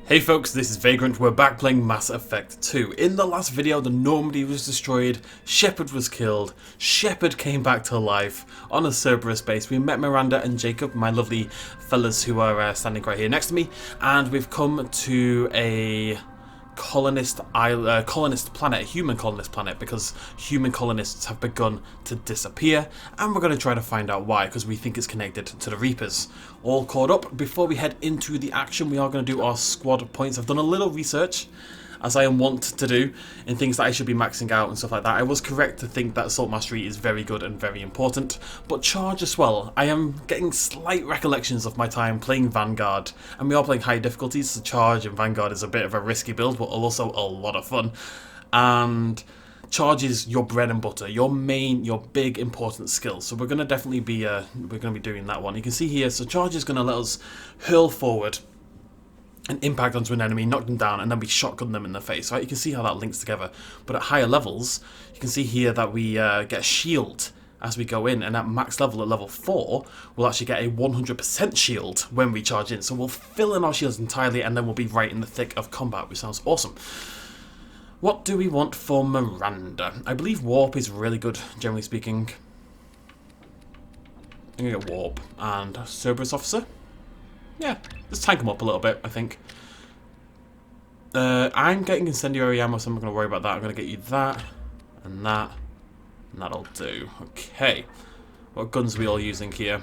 Hey folks, this is Vagrant. We're back playing Mass Effect 2. In the last video, the Normandy was destroyed, Shephard was killed, Shepard came back to life on a Cerberus base. We met Miranda and Jacob, my lovely fellas who are standing right here next to me, and we've come to a colonist planet, a human colonist planet, because human colonists have begun to disappear, and we're going to try to find out why, because we think it's connected to the Reapers. All caught up. Before we head into the action, we are going to do our squad points. I've done a little research, as I am wont to do, in things that I should be maxing out and stuff like that. I was correct to think that Assault Mastery is very good and very important, but Charge as well. I am getting slight recollections of my time playing Vanguard, and we are playing high difficulties, so Charge and Vanguard is a bit of a risky build, but also a lot of fun. And Charge is your bread and butter, your big important skill. So we're going to definitely be doing that one. You can see here, so Charge is going to let us hurl forward and impact onto an enemy, knock them down, and then we shotgun them in the face. Right? You can see how that links together. But at higher levels, you can see here that we get a shield as we go in, and at max level, at level 4, we'll actually get a 100% shield when we charge in. So we'll fill in our shields entirely, and then we'll be right in the thick of combat, which sounds awesome. What do we want for Miranda? I believe Warp is really good, generally speaking. I'm going to get Warp and Cerberus Officer. Yeah, let's tank them up a little bit, I think. I'm getting incendiary ammo, so I'm not going to worry about that. I'm going to get you that, and that'll do. Okay. What guns are we all using here?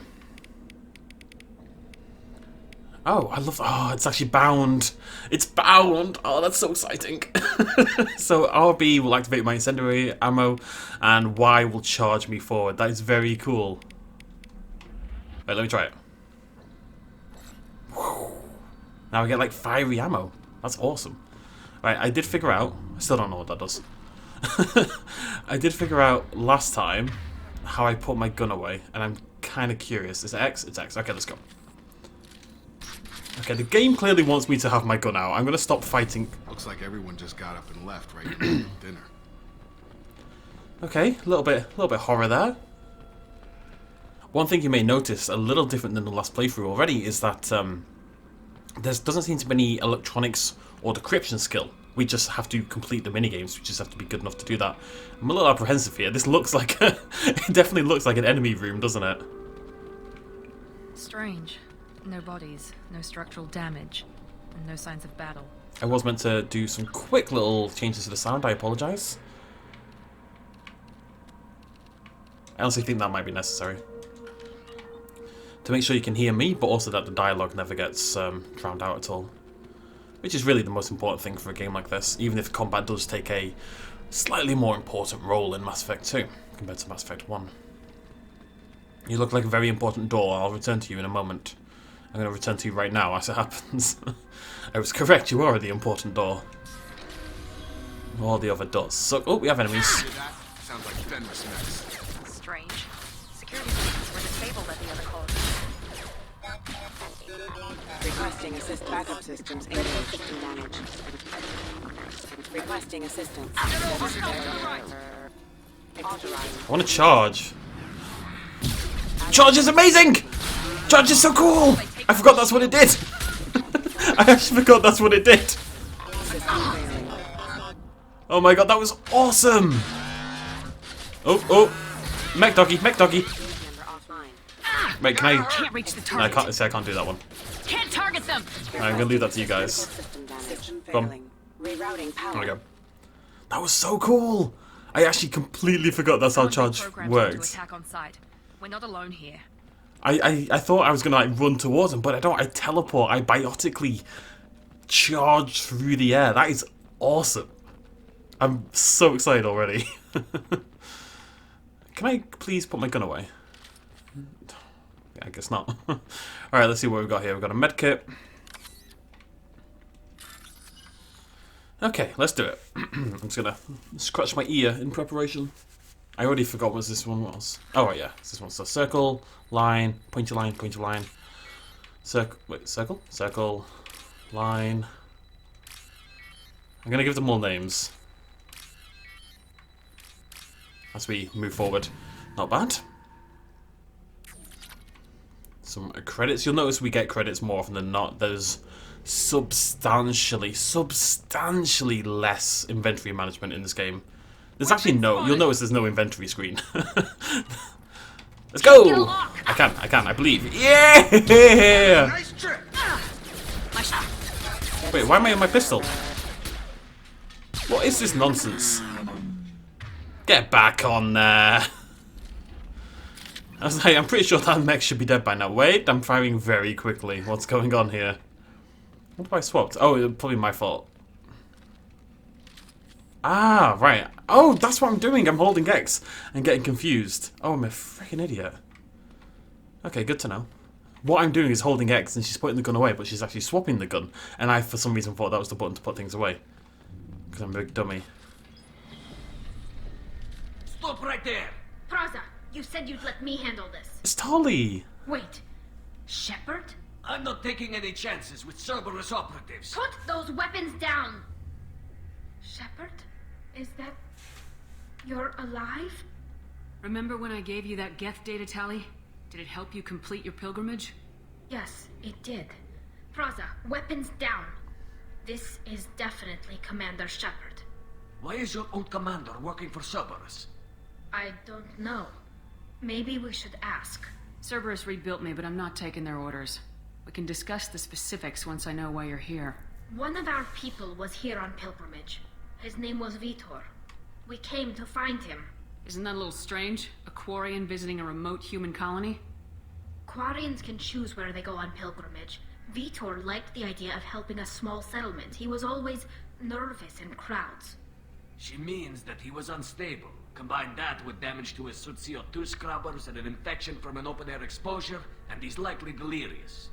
Oh, I love... Oh, it's actually bound. It's bound. Oh, that's so exciting. So RB will activate my incendiary ammo, and Y will charge me forward. That is very cool. Wait, let me try it. Now I get like fiery ammo. That's awesome. Right, I did figure out... I still don't know what that does. I did figure out last time how I put my gun away, and I'm kind of curious. Is it X? It's X. Okay, let's go. Okay, the game clearly wants me to have my gun out. I'm going to stop fighting. Looks like everyone just got up and left right in the middle of dinner. Okay, a little bit horror there. One thing you may notice, a little different than the last playthrough already, is that there doesn't seem to be any electronics or decryption skill. We just have to complete the minigames. We just have to be good enough to do that. I'm a little apprehensive here. This looks like it definitely looks like an enemy room, doesn't it? Strange. No bodies, no structural damage, and no signs of battle. I was meant to do some quick little changes to the sound. I apologise. I honestly think that might be necessary to make sure you can hear me, but also that the dialogue never gets drowned out at all. Which is really the most important thing for a game like this, even if combat does take a slightly more important role in Mass Effect 2 compared to Mass Effect 1. You look like a very important door. I'll return to you in a moment. I'm going to return to you right now as it happens. I was correct, you are the important door. All the other doors. So, oh, we have enemies. Sounds like Fenris mess. Strange. Security systems were disabled at the other core. Requesting assist backup systems engaged and damaged. Requesting assistance. I want to charge. Charge is amazing! Charge is so cool! I forgot that's what it did! I actually forgot that's what it did! Oh my god, that was awesome! Oh! Mech doggy, mech doggy! Wait, can I... Can't reach the No, I target. can't do that one. Can't target them. I'm gonna leave that to you guys. Boom. Rerouting power. There we go. That was so cool! I actually completely forgot that's how charge worked. Attack on site. We're not alone here. I thought I was gonna like run towards him, but I don't. I teleport. I biotically charge through the air. That is awesome. I'm so excited already. Can I please put my gun away? Yeah, I guess not. Alright, let's see what we've got here. We've got a medkit. Okay, let's do it. I'm just gonna scratch my ear in preparation. I already forgot what this one was. Oh, right, yeah. This one. So circle, line, point your line, point your line. Circle, wait, circle? Circle, line. I'm going to give them all names as we move forward. Not bad. Some credits. You'll notice we get credits more often than not. There's substantially less inventory management in this game. There's actually no, you'll notice there's no inventory screen. Let's go! I can, I believe. Yeah! Nice trip. Wait, why am I on my pistol? What is this nonsense? Get back on there. I was like, I'm pretty sure that mech should be dead by now. Wait, I'm firing very quickly. What's going on here? What have I swapped? Oh, it's probably my fault. Ah, right. Oh, that's what I'm doing. I'm holding X and getting confused. Oh, I'm a freaking idiot. Okay, good to know. What I'm doing is holding X and she's putting the gun away, but she's actually swapping the gun. And I, for some reason, thought that was the button to put things away. Because I'm a big dummy. Stop right there! Praza, you said you'd let me handle this. It's Tolly! Wait, Shepard? I'm not taking any chances with Cerberus operatives. Put those weapons down! Shepard? Is that... you're alive? Remember when I gave you that Geth data tally? Did it help you complete your pilgrimage? Yes, it did. Praza, weapons down. This is definitely Commander Shepard. Why is your old commander working for Cerberus? I don't know. Maybe we should ask. Cerberus rebuilt me, but I'm not taking their orders. We can discuss the specifics once I know why you're here. One of our people was here on pilgrimage. His name was Vitor. We came to find him. Isn't that a little strange? A Quarian visiting a remote human colony? Quarians can choose where they go on pilgrimage. Vitor liked the idea of helping a small settlement. He was always nervous in crowds. She means that he was unstable. Combine that with damage to his CO2 scrubbers and an infection from an open-air exposure, and he's likely delirious.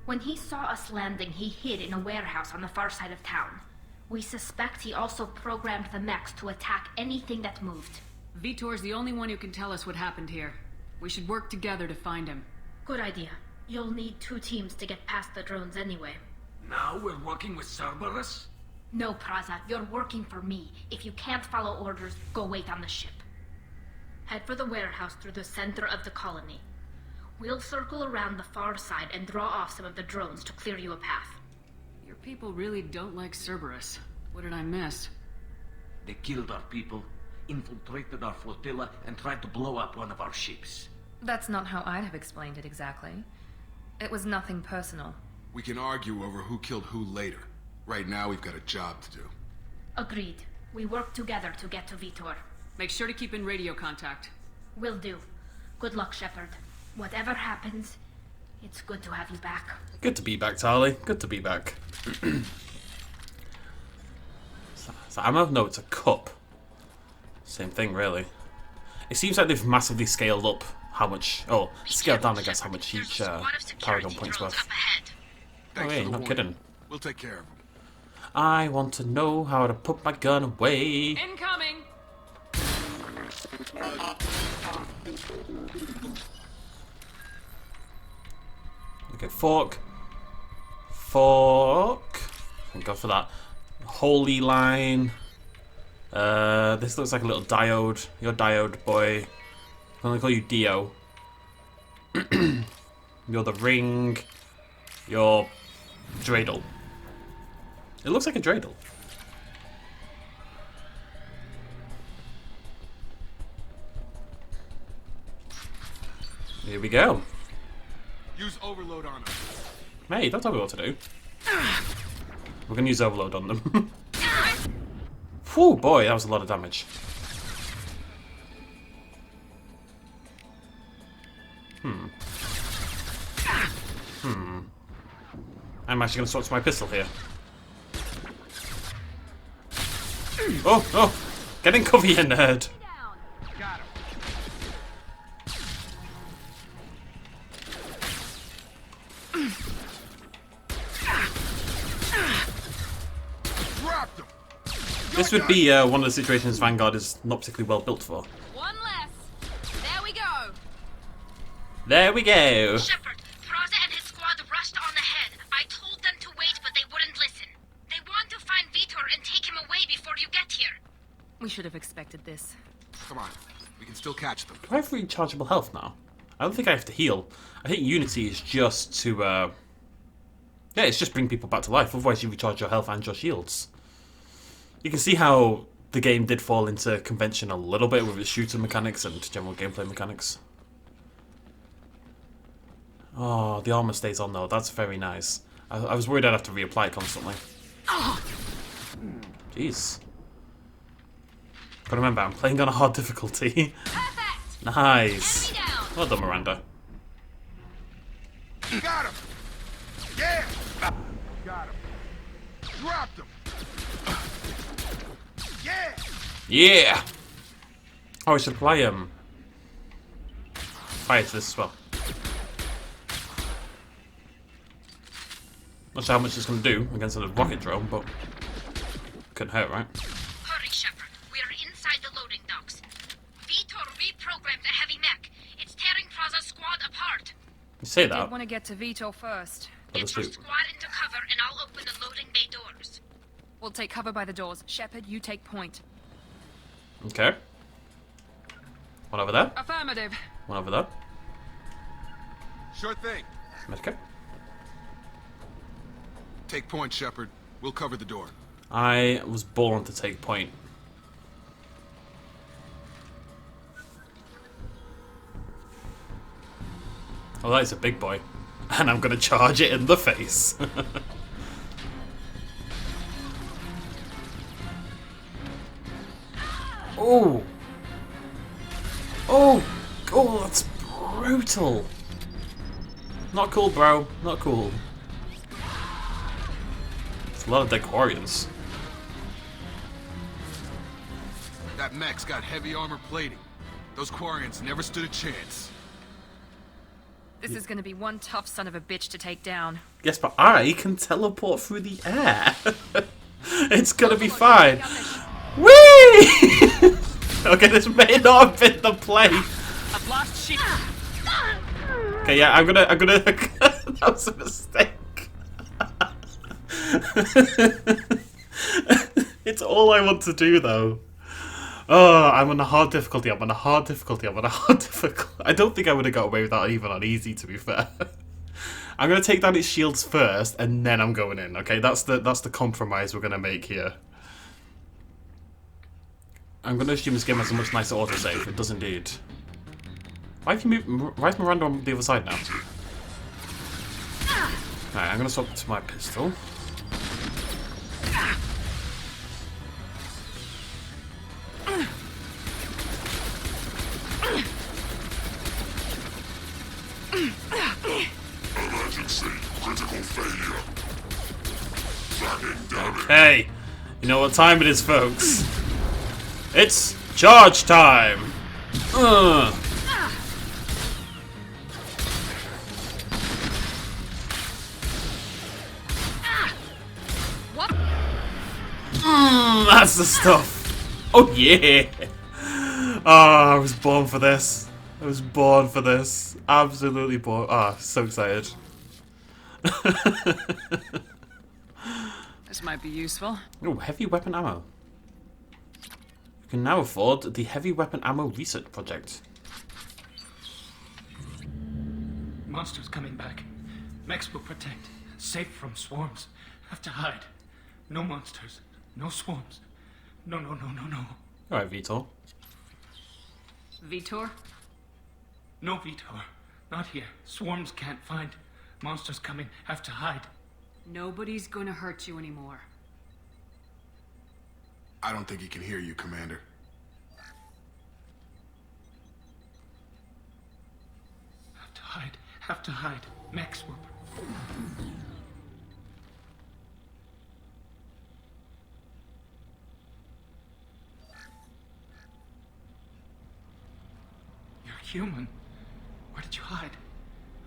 When he saw us landing, he hid in a warehouse on the far side of town. We suspect he also programmed the mechs to attack anything that moved. Vitor's the only one who can tell us what happened here. We should work together to find him. Good idea. You'll need 2 teams to get past the drones anyway. Now we're working with Cerberus? No, Praza, you're working for me. If you can't follow orders, go wait on the ship. Head for the warehouse through the center of the colony. We'll circle around the far side and draw off some of the drones to clear you a path. Your people really don't like Cerberus. What did I miss? They killed our people, infiltrated our flotilla, and tried to blow up one of our ships. That's not how I'd have explained it exactly. It was nothing personal. We can argue over who killed who later. Right now, we've got a job to do. Agreed. We work together to get to Vitor. Make sure to keep in radio contact. Will do. Good luck, Shepard. Whatever happens, it's good to have you back. Good to be back, Tali. Good to be back. So ammo? No, it's a cup. Same thing, really. It seems like they've massively scaled up how much... Oh, scaled down, I guess, how much each Paragon point's worth. Oh, Thanks hey, for the not warning. kidding. We'll take care of them. I want to know how to put my gun away. Incoming! Okay, fork. Fork. Thank God for that. Holy line. This looks like a little diode. You're diode, boy. I'm gonna call you Dio. You're the ring. You're dreidel. It looks like a dreidel. Here we go. Use overload on them. Hey, don't tell me what to do. We're gonna use overload on them. Whew, boy, that was a lot of damage. I'm actually gonna switch to my pistol here. Oh, oh! Get in cover, you nerd! Got him. Dropped him. This would be one of the situations Vanguard is not particularly well built for. One less. There we go. There we go! Shepard, Praza and his squad rushed on ahead. I told them to wait, but they wouldn't listen. They want to find Vitor and take him away before you get here. We should have expected this. Come on. We can still catch them. Do I have rechargeable health now? I don't think I have to heal. I think Unity is just to Yeah, it's just bring people back to life. Otherwise, you recharge your health and your shields. You can see how the game did fall into convention a little bit with its shooter mechanics and general gameplay mechanics. Oh, the armor stays on though. That's very nice. I was worried I'd have to reapply it constantly. Jeez. Gotta remember, I'm playing on a hard difficulty. Perfect. Nice. Enemy down. Well done, Miranda. Got him! Yeah! Got him. Dropped him! Yeah! Yeah! Oh, I should apply fire to this as well. Not sure how much it's going to do against a rocket drone, but couldn't hurt, right? Hurry, Shepard. We are inside the loading docks. Vitor reprogrammed the heavy mech. It's tearing Praza's squad apart. You say I that, want to get to Vito first. but Get the your suit. squad into cover and I'll open the loading bay doors. We'll take cover by the doors. Shepard, you take point. Okay. One over there. Affirmative. One over there. Sure thing. Okay. Take point, Shepard. We'll cover the door. I was born to take point. Oh, that is a big boy. And I'm gonna charge it in the face. Oh! Oh! Oh, that's brutal! Not cool, bro. Not cool. It's a lot of dead Quarians. That mech's got heavy armor plating. Those Quarians never stood a chance. This is going to be one tough son of a bitch to take down. Yes, but I can teleport through the air. It's gonna be fine. Whee! Okay, this may not have been the play. I've lost shit. Okay, yeah, I'm gonna. That was a mistake. It's all I want to do, though. Oh, I'm on a hard difficulty. I don't think I would have got away with that even on easy, to be fair. I'm gonna take down its shields first, and then I'm going in. Okay, that's the compromise we're gonna make here. I'm gonna assume this game has a much nicer autosave. It does indeed. Why is Miranda on the other side now? Alright, I'm gonna swap to my pistol. Emergency. Critical failure. Tracking damage. Hey, you know what time it is, folks? It's charge time! That's the stuff. Oh yeah! Ah, I was born for this. I was born for this. Absolutely born. Ah, so excited. This might be useful. Oh, heavy weapon ammo. You can now afford the heavy weapon ammo research project. Monsters coming back. Mechs will protect. Safe from swarms. Have to hide. No monsters. No swarms. No. Alright, Vitor. Vitor? No, Vitor. Not here. Swarms can't find. Monsters coming. Have to hide. Nobody's gonna hurt you anymore. I don't think he can hear you, Commander. Have to hide. Have to hide. Mechs will... You're human. Where did you hide?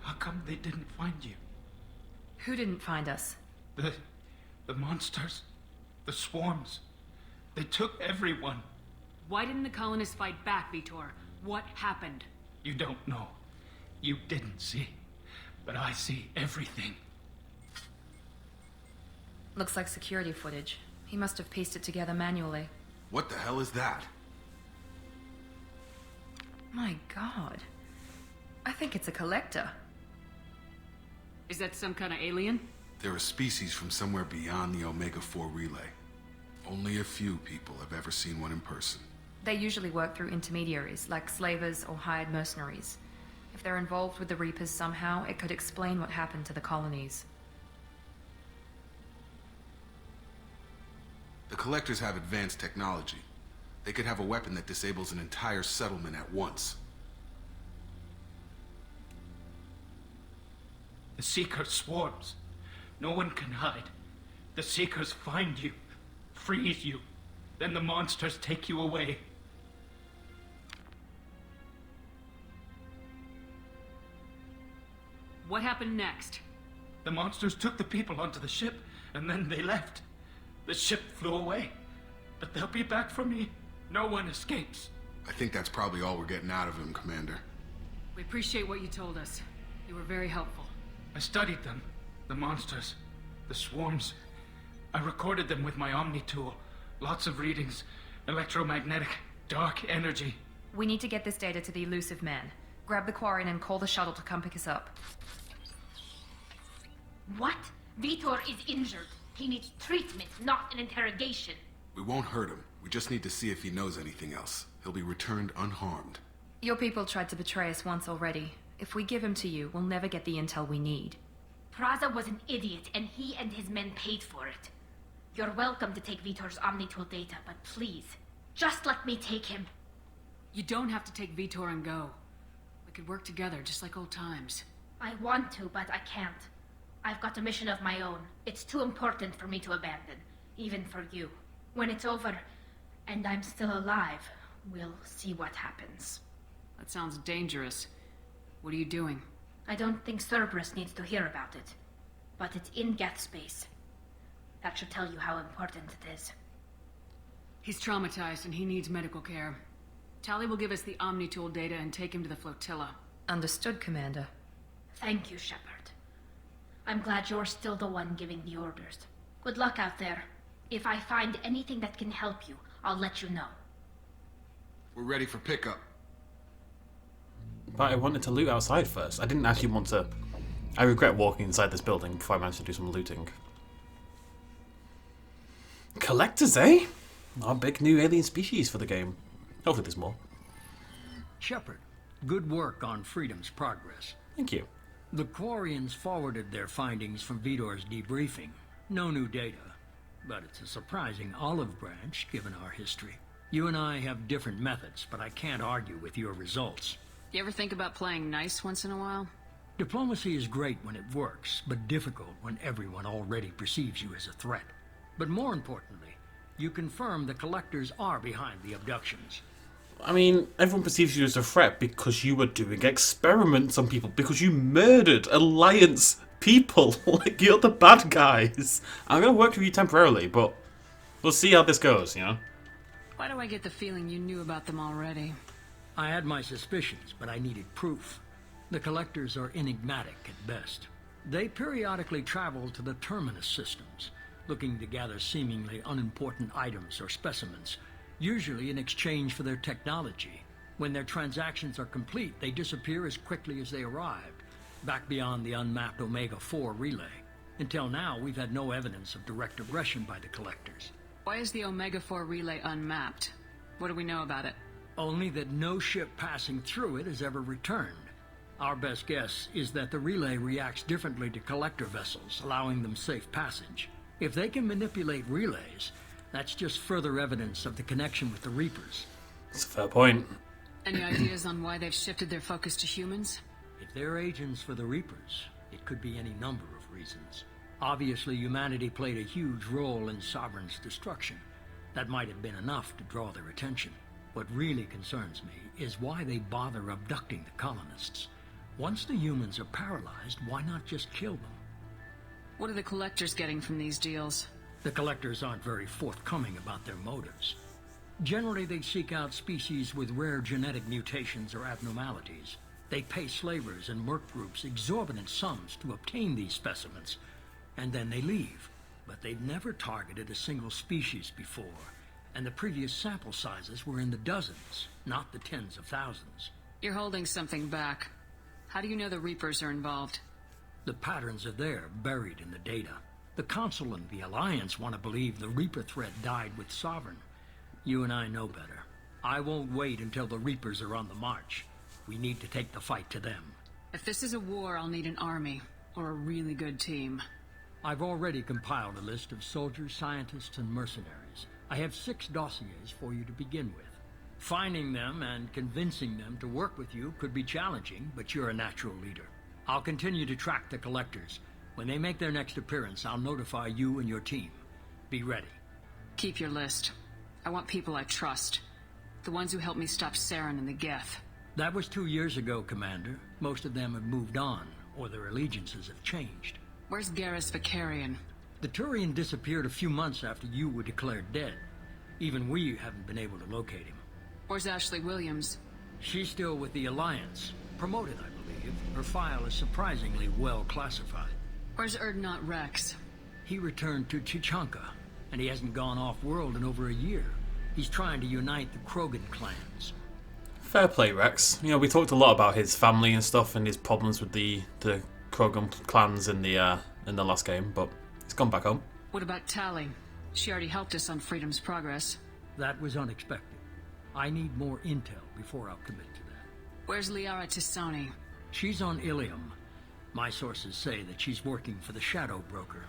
How come they didn't find you? Who didn't find us? The monsters. The swarms. They took everyone. Why didn't the colonists fight back, Vitor? What happened? You don't know. You didn't see. But I see everything. Looks like security footage. He must have pieced it together manually. What the hell is that? My god. I think it's a collector. Is that some kind of alien? They're a species from somewhere beyond the Omega-4 relay. Only a few people have ever seen one in person. They usually work through intermediaries, like slavers or hired mercenaries. If they're involved with the Reapers somehow, it could explain what happened to the colonies. The Collectors have advanced technology. They could have a weapon that disables an entire settlement at once. The Seeker swarms. No one can hide. The Seekers find you, freeze you, then the monsters take you away. What happened next? The monsters took the people onto the ship, and then they left. The ship flew away. But they'll be back for me. No one escapes. I think that's probably all we're getting out of him, Commander. We appreciate what you told us. You were very helpful. I studied them. The monsters. The swarms. I recorded them with my Omni tool. Lots of readings. Electromagnetic. Dark energy. We need to get this data to the elusive man. Grab the Quarian and call the shuttle to come pick us up. What? Vitor is injured. He needs treatment, not an interrogation. We won't hurt him. We just need to see if he knows anything else. He'll be returned unharmed. Your people tried to betray us once already. If we give him to you, we'll never get the intel we need. Praza was an idiot, and he and his men paid for it. You're welcome to take Vitor's Omnitool data, but please, just let me take him. You don't have to take Vitor and go. We could work together, just like old times. I want to, but I can't. I've got a mission of my own. It's too important for me to abandon, even for you. When it's over, and I'm still alive, we'll see what happens. That sounds dangerous. What are you doing? I don't think Cerberus needs to hear about it, but it's in Geth space. That should tell you how important it is. He's traumatized and he needs medical care. Tali will give us the Omnitool data and take him to the flotilla. Understood, Commander. Thank you, Shepard. I'm glad you're still the one giving the orders. Good luck out there. If I find anything that can help you, I'll let you know. We're ready for pickup. But I wanted to loot outside first. I didn't actually want to... I regret walking inside this building before I managed to do some looting. Collectors, eh? Our big new alien species for the game. Hopefully there's more. Shepard, good work on Freedom's progress. Thank you. The Quarians forwarded their findings from Vitor's debriefing. No new data, but it's a surprising olive branch given our history. You and I have different methods, but I can't argue with your results. You ever think about playing nice once in a while? Diplomacy is great when it works, but difficult when everyone already perceives you as a threat. But more importantly, you confirm the Collectors are behind the abductions. I mean, everyone perceives you as a threat because you were doing experiments on people, because you murdered Alliance people. Like, you're the bad guys. I'm going to work with you temporarily, but we'll see how this goes, you know? Why do I get the feeling you knew about them already? I had my suspicions, but I needed proof. The Collectors are enigmatic at best. They periodically travel to the Terminus systems, looking to gather seemingly unimportant items or specimens, usually in exchange for their technology. When their transactions are complete, they disappear as quickly as they arrived, back beyond the unmapped Omega-4 relay. Until now, we've had no evidence of direct aggression by the Collectors. Why is the Omega-4 relay unmapped? What do we know about it? Only that no ship passing through it has ever returned. Our best guess is that the relay reacts differently to Collector vessels, allowing them safe passage. If they can manipulate relays, that's just further evidence of the connection with the Reapers. That's a fair point. Any ideas on why they've shifted their focus to humans? If they're agents for the Reapers, it could be any number of reasons. Obviously, humanity played a huge role in Sovereign's destruction. That might have been enough to draw their attention. What really concerns me is why they bother abducting the colonists. Once the humans are paralyzed, why not just kill them? What are the Collectors getting from these deals? The Collectors aren't very forthcoming about their motives. Generally, they seek out species with rare genetic mutations or abnormalities. They pay slavers and merc groups exorbitant sums to obtain these specimens, and then they leave. But they've never targeted a single species before, and the previous sample sizes were in the dozens, not the tens of thousands. You're holding something back. How do you know the Reapers are involved? The patterns are there, buried in the data. The Council and the Alliance want to believe the Reaper threat died with Sovereign. You and I know better. I won't wait until the Reapers are on the march. We need to take the fight to them. If this is a war, I'll need an army, or a really good team. I've already compiled a list of soldiers, scientists, and mercenaries. I have 6 dossiers for you to begin with. Finding them and convincing them to work with you could be challenging, but you're a natural leader. I'll continue to track the collectors. When they make their next appearance, I'll notify you and your team. Be ready. Keep your list. I want people I trust. The ones who helped me stop Saren and the Geth. That was 2 years ago, Commander. Most of them have moved on, or their allegiances have changed. Where's Garrus Vicarian? The Turian disappeared a few months after you were declared dead. Even we haven't been able to locate him. Where's Ashley Williams? She's still with the Alliance. Promoted, I believe. Her file is surprisingly well classified. Where's Erdnot Rex? He returned to Chichanka, and he hasn't gone off-world in over a year. He's trying to unite the Krogan clans. Fair play, Rex. You know, we talked a lot about his family and stuff and his problems with the Krogan clans in the last game, but he's gone back home. What about Tali? She already helped us on Freedom's Progress. That was unexpected. I need more intel before I'll commit to that. Where's Liara Tisoni? She's on Ilium. My sources say that she's working for the Shadow Broker.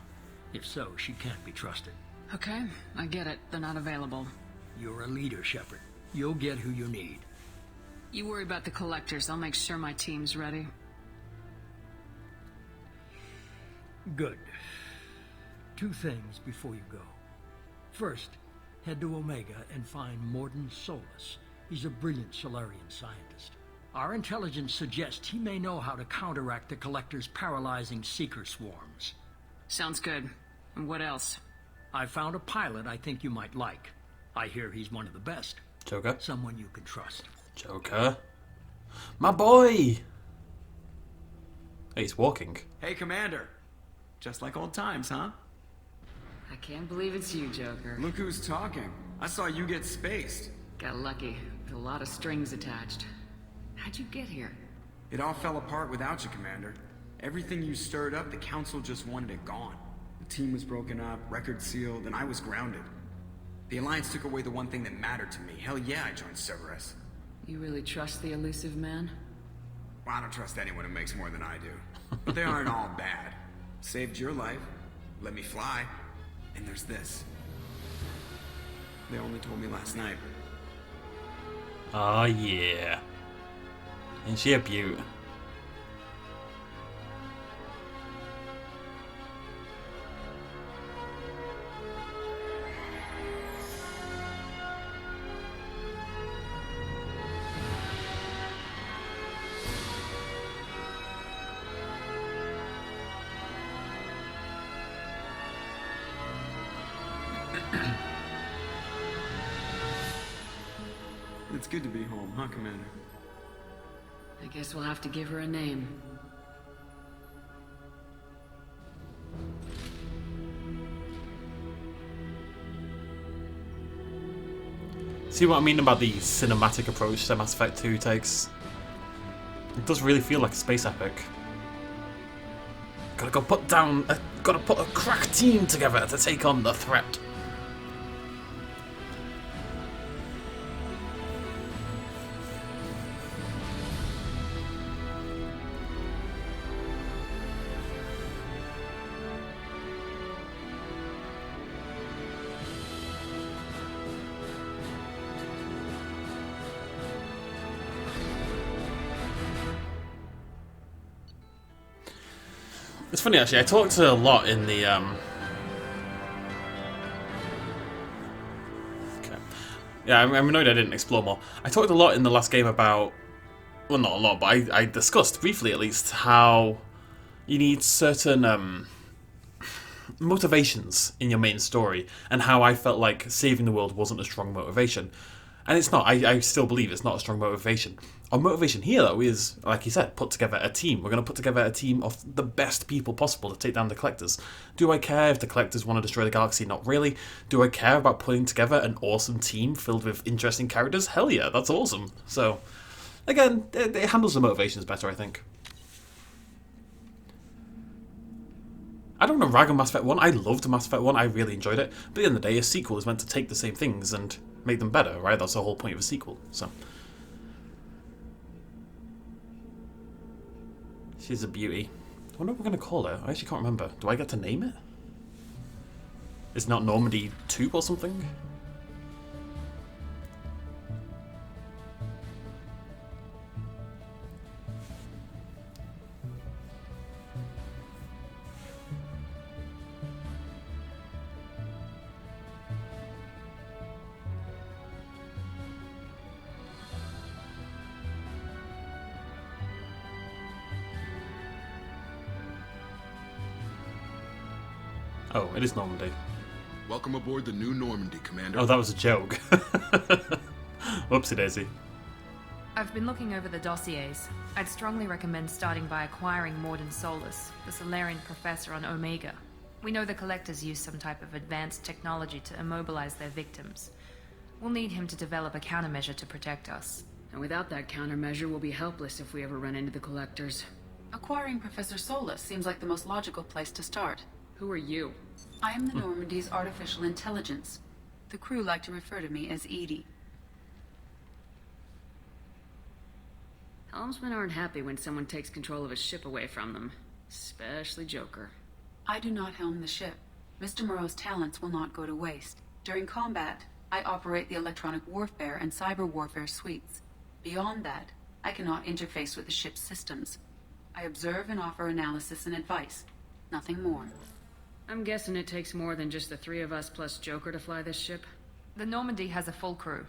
If so, she can't be trusted. Okay, I get it. They're not available. You're a leader, Shepard. You'll get who you need. You worry about the collectors. I'll make sure my team's ready. Good. 2 things before you go. First, head to Omega and find Morden Solus. He's a brilliant Solarian scientist. Our intelligence suggests he may know how to counteract the Collector's paralyzing Seeker swarms. Sounds good. And what else? I found a pilot I think you might like. I hear he's one of the best. Joker. Someone you can trust. Joker. My boy! Hey, he's walking. Hey, Commander. Just like old times, huh? I can't believe it's you, Joker. Look who's talking. I saw you get spaced. Got lucky. With a lot of strings attached. How'd you get here? It all fell apart without you, Commander. Everything you stirred up, the Council just wanted it gone. The team was broken up, record sealed, and I was grounded. The Alliance took away the one thing that mattered to me. Hell yeah, I joined Cerberus. You really trust the elusive man? Well, I don't trust anyone who makes more than I do. But they aren't all bad. Saved your life, let me fly, and there's this. They only told me last night. Oh yeah. Ain't she a beaut? It's good to be home, huh, Commander? I guess we'll have to give her a name. See what I mean about the cinematic approach that Mass Effect 2 takes? It does really feel like a space epic. Gotta put a crack team together to take on the threat. It's funny actually, I talked a lot in the okay. Yeah, I'm annoyed I didn't explore more. I talked a lot in the last game about, well, not a lot, but I discussed briefly at least how you need certain motivations in your main story, and how I felt like saving the world wasn't a strong motivation. And it's not. I still believe it's not a strong motivation. Our motivation here, though, is, like you said, put together a team. We're going to put together a team of the best people possible to take down the Collectors. Do I care if the Collectors want to destroy the galaxy? Not really. Do I care about putting together an awesome team filled with interesting characters? Hell yeah, that's awesome. So, again, it handles the motivations better, I think. I don't want to rag on Mass Effect 1. I loved Mass Effect 1. I really enjoyed it. But at the end of the day, a sequel is meant to take the same things and make them better, right? That's the whole point of a sequel. So, she's a beauty. I wonder what we're going to call her. I actually can't remember. Do I get to name it? It's not Normandy 2 or something? Oh, it is Normandy. Welcome aboard the new Normandy, Commander. Oh, that was a joke. Whoopsie daisy. I've been looking over the dossiers. I'd strongly recommend starting by acquiring Morden Solus, the Solarian professor on Omega. We know the Collectors use some type of advanced technology to immobilize their victims. We'll need him to develop a countermeasure to protect us. And without that countermeasure, we'll be helpless if we ever run into the Collectors. Acquiring Professor Solus seems like the most logical place to start. Who are you? I am the Normandy's artificial intelligence. The crew like to refer to me as Edie. Helmsmen aren't happy when someone takes control of a ship away from them. Especially Joker. I do not helm the ship. Mr. Moreau's talents will not go to waste. During combat, I operate the electronic warfare and cyber warfare suites. Beyond that, I cannot interface with the ship's systems. I observe and offer analysis and advice. Nothing more. I'm guessing it takes more than just the three of us plus Joker to fly this ship. The Normandy has a full crew.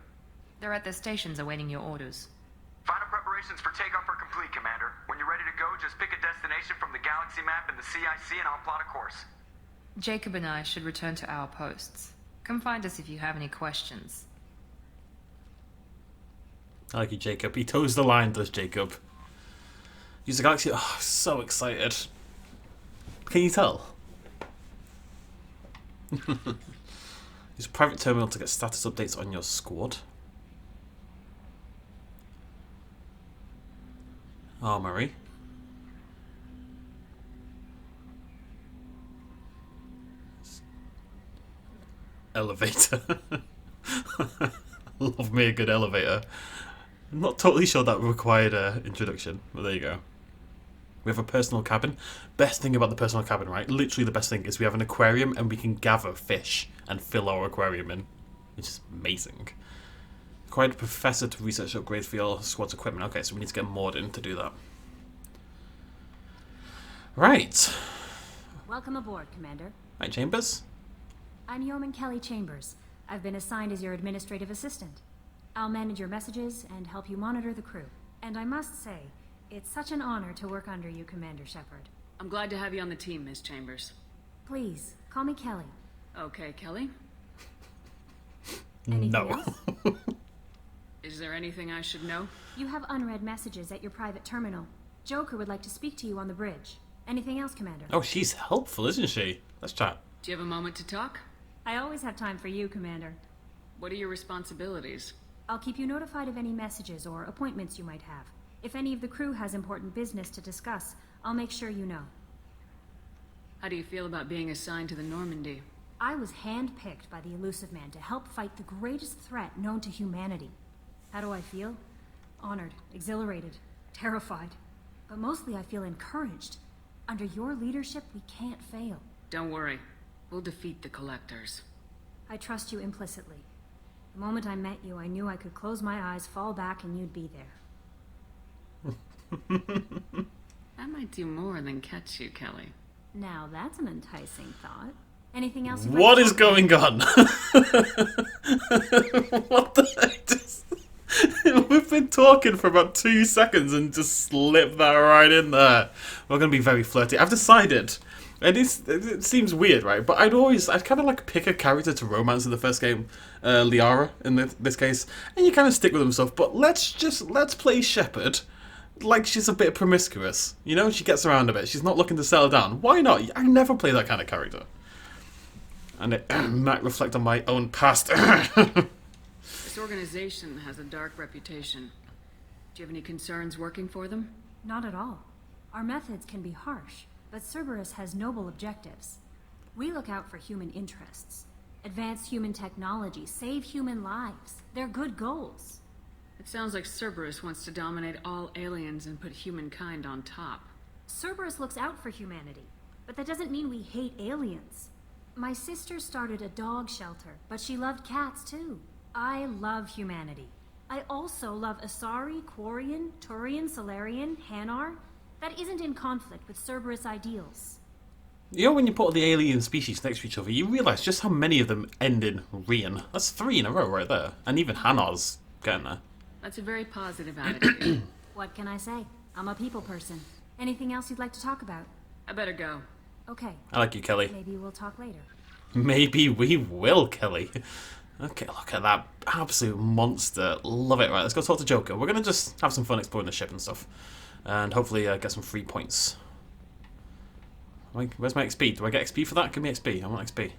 They're at their stations awaiting your orders. Final preparations for takeoff are complete, Commander. When you're ready to go, just pick a destination from the galaxy map in the CIC and I'll plot a course. Jacob and I should return to our posts. Come find us if you have any questions. I like you, Jacob. He toes the line, does Jacob. Use the galaxy. Oh, so excited. Can you tell? Use a private terminal to get status updates on your squad. Armory. Elevator. Love me a good elevator. I'm not totally sure that required an introduction, but there you go. We have a personal cabin. Best thing about the personal cabin, right? Literally the best thing is we have an aquarium and we can gather fish and fill our aquarium in. Which is amazing. Required a professor to research upgrades for your squad's equipment. Okay, so we need to get Morden to do that. Right. Welcome aboard, Commander. Right, Chambers? I'm Yeoman Kelly Chambers. I've been assigned as your administrative assistant. I'll manage your messages and help you monitor the crew. And I must say, it's such an honor to work under you, Commander Shepard. I'm glad to have you on the team, Ms. Chambers. Please, call me Kelly. Okay, Kelly. Anything No. else? Is there anything I should know? You have unread messages at your private terminal. Joker would like to speak to you on the bridge. Anything else, Commander? Oh, she's helpful, isn't she? Let's chat. Do you have a moment to talk? I always have time for you, Commander. What are your responsibilities? I'll keep you notified of any messages or appointments you might have. If any of the crew has important business to discuss, I'll make sure you know. How do you feel about being assigned to the Normandy? I was handpicked by the Elusive Man to help fight the greatest threat known to humanity. How do I feel? Honored, exhilarated, terrified. But mostly I feel encouraged. Under your leadership, we can't fail. Don't worry. We'll defeat the Collectors. I trust you implicitly. The moment I met you, I knew I could close my eyes, fall back, and you'd be there. I might do more than catch you, Kelly. Now that's an enticing thought. Anything else? What is going on? What the heck? We've been talking for about 2 seconds and just slipped that right in there. We're going to be very flirty. I've decided, and it seems weird, right? But I'd kind of like pick a character to romance in the first game, Liara in this case, and you kind of stick with them and stuff. But let's play Shepard like she's a bit promiscuous. You know, she gets around a bit. She's not looking to settle down. Why not? I never play that kind of character. And it might reflect on my own past. This organization has a dark reputation. Do you have any concerns working for them? Not at all. Our methods can be harsh, but Cerberus has noble objectives. We look out for human interests, advance human technology, save human lives. They're good goals. It sounds like Cerberus wants to dominate all aliens and put humankind on top. Cerberus looks out for humanity, but that doesn't mean we hate aliens. My sister started a dog shelter, but she loved cats too. I love humanity. I also love Asari, Quarian, Turian, Solarian, Hanar. That isn't in conflict with Cerberus ideals. You know, when you put the alien species next to each other, you realise just how many of them end in Rian. That's 3 in a row right there. And even Hanar's getting there. That's a very positive attitude. What can I say? I'm a people person. Anything else you'd like to talk about? I better go. Okay. I like you, Kelly. Maybe we'll talk later. Maybe we will, Kelly. Okay, look at that absolute monster. Love it. Right, let's go talk to Joker. We're going to just have some fun exploring the ship and stuff. And hopefully get some free points. Where's my XP? Do I get XP for that? Give me XP. I want XP.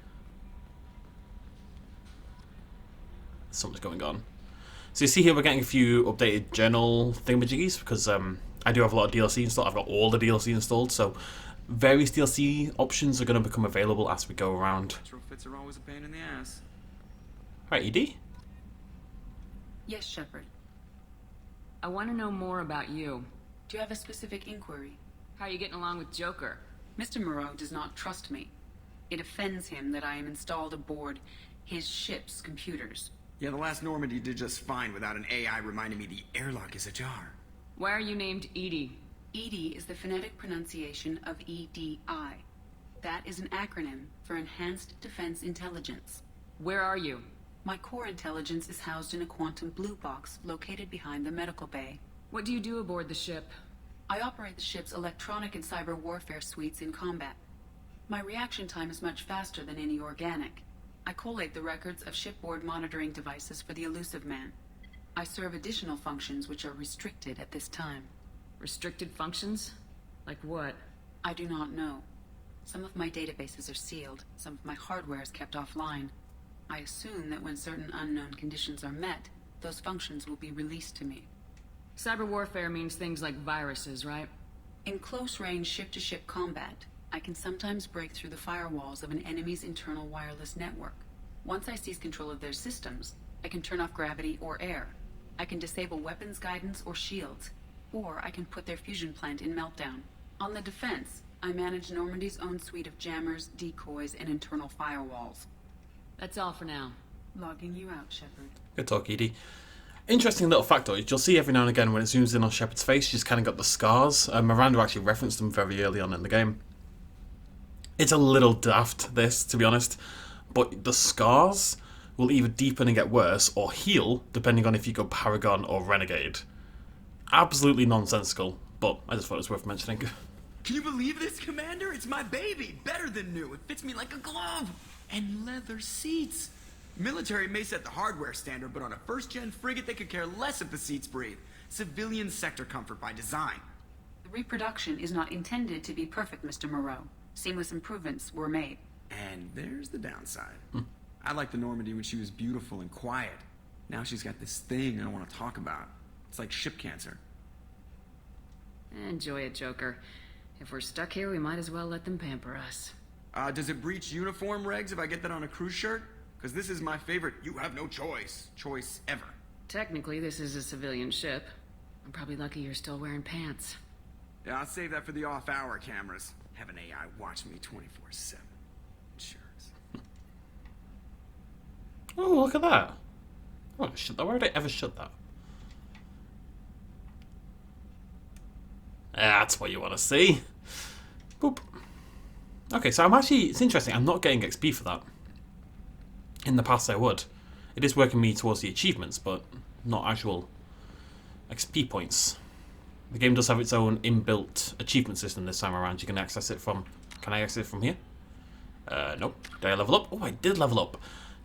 Something's going on. So you see here we're getting a few updated journal thingamajiggies because I do have a lot of DLC installed. I've got all the DLC installed, so various DLC options are going to become available as we go around. Retrofits are always a pain in the ass. Right, ED? Yes, Shepard. I want to know more about you. Do you have a specific inquiry? How are you getting along with Joker? Mr. Moreau does not trust me. It offends him that I am installed aboard his ship's computers. Yeah, the last Normandy did just fine without an AI reminding me the airlock is ajar. Why are you named Edie? EDI is the phonetic pronunciation of EDI. That is an acronym for Enhanced Defense Intelligence. Where are you? My core intelligence is housed in a quantum blue box located behind the medical bay. What do you do aboard the ship? I operate the ship's electronic and cyber warfare suites in combat. My reaction time is much faster than any organic. I collate the records of shipboard monitoring devices for the Elusive Man. I serve additional functions which are restricted at this time. Restricted functions? Like what? I do not know. Some of my databases are sealed, some of my hardware is kept offline. I assume that when certain unknown conditions are met, those functions will be released to me. Cyber warfare means things like viruses, right? In close-range ship-to-ship combat, I can sometimes break through the firewalls of an enemy's internal wireless network. Once I seize control of their systems, I can turn off gravity or air. I can disable weapons guidance or shields, or I can put their fusion plant in meltdown. On the defense, I manage Normandy's own suite of jammers, decoys, and internal firewalls. That's all for now. Logging you out, Shepard. Good talk, Edie. Interesting little factoid. You'll see every now and again when it zooms in on Shepard's face, she's kind of got the scars. Miranda actually referenced them very early on in the game. It's a little daft, this, to be honest, but the scars will either deepen and get worse or heal, depending on if you go Paragon or Renegade. Absolutely nonsensical, but I just thought it was worth mentioning. Can you believe this, Commander? It's my baby. Better than new. It fits me like a glove. And leather seats. Military may set the hardware standard, but on a first-gen frigate, they could care less if the seats breathe. Civilian sector comfort by design. The reproduction is not intended to be perfect, Mr. Moreau. Seamless improvements were made. And there's the downside. I liked the Normandy when she was beautiful and quiet. Now she's got this thing I don't want to talk about. It's like ship cancer. Enjoy it, Joker. If we're stuck here, we might as well let them pamper us. Does it breach uniform regs if I get that on a cruise shirt? Because this is my favorite you have no choice ever. Technically, this is a civilian ship. I'm probably lucky you're still wearing pants. Yeah, I'll save that for the off-hour cameras. Have an AI watch me 24/7. Insurance. Oh, look at that. Oh, shut that. Why would I ever shut that? That's what you want to see. Boop. Okay, so it's interesting. I'm not getting XP for that. In the past I would. It is working me towards the achievements, but not actual XP points. The game does have its own inbuilt achievement system this time around. You can access it from... Can I access it from here? Nope. Did I level up? Oh, I did level up.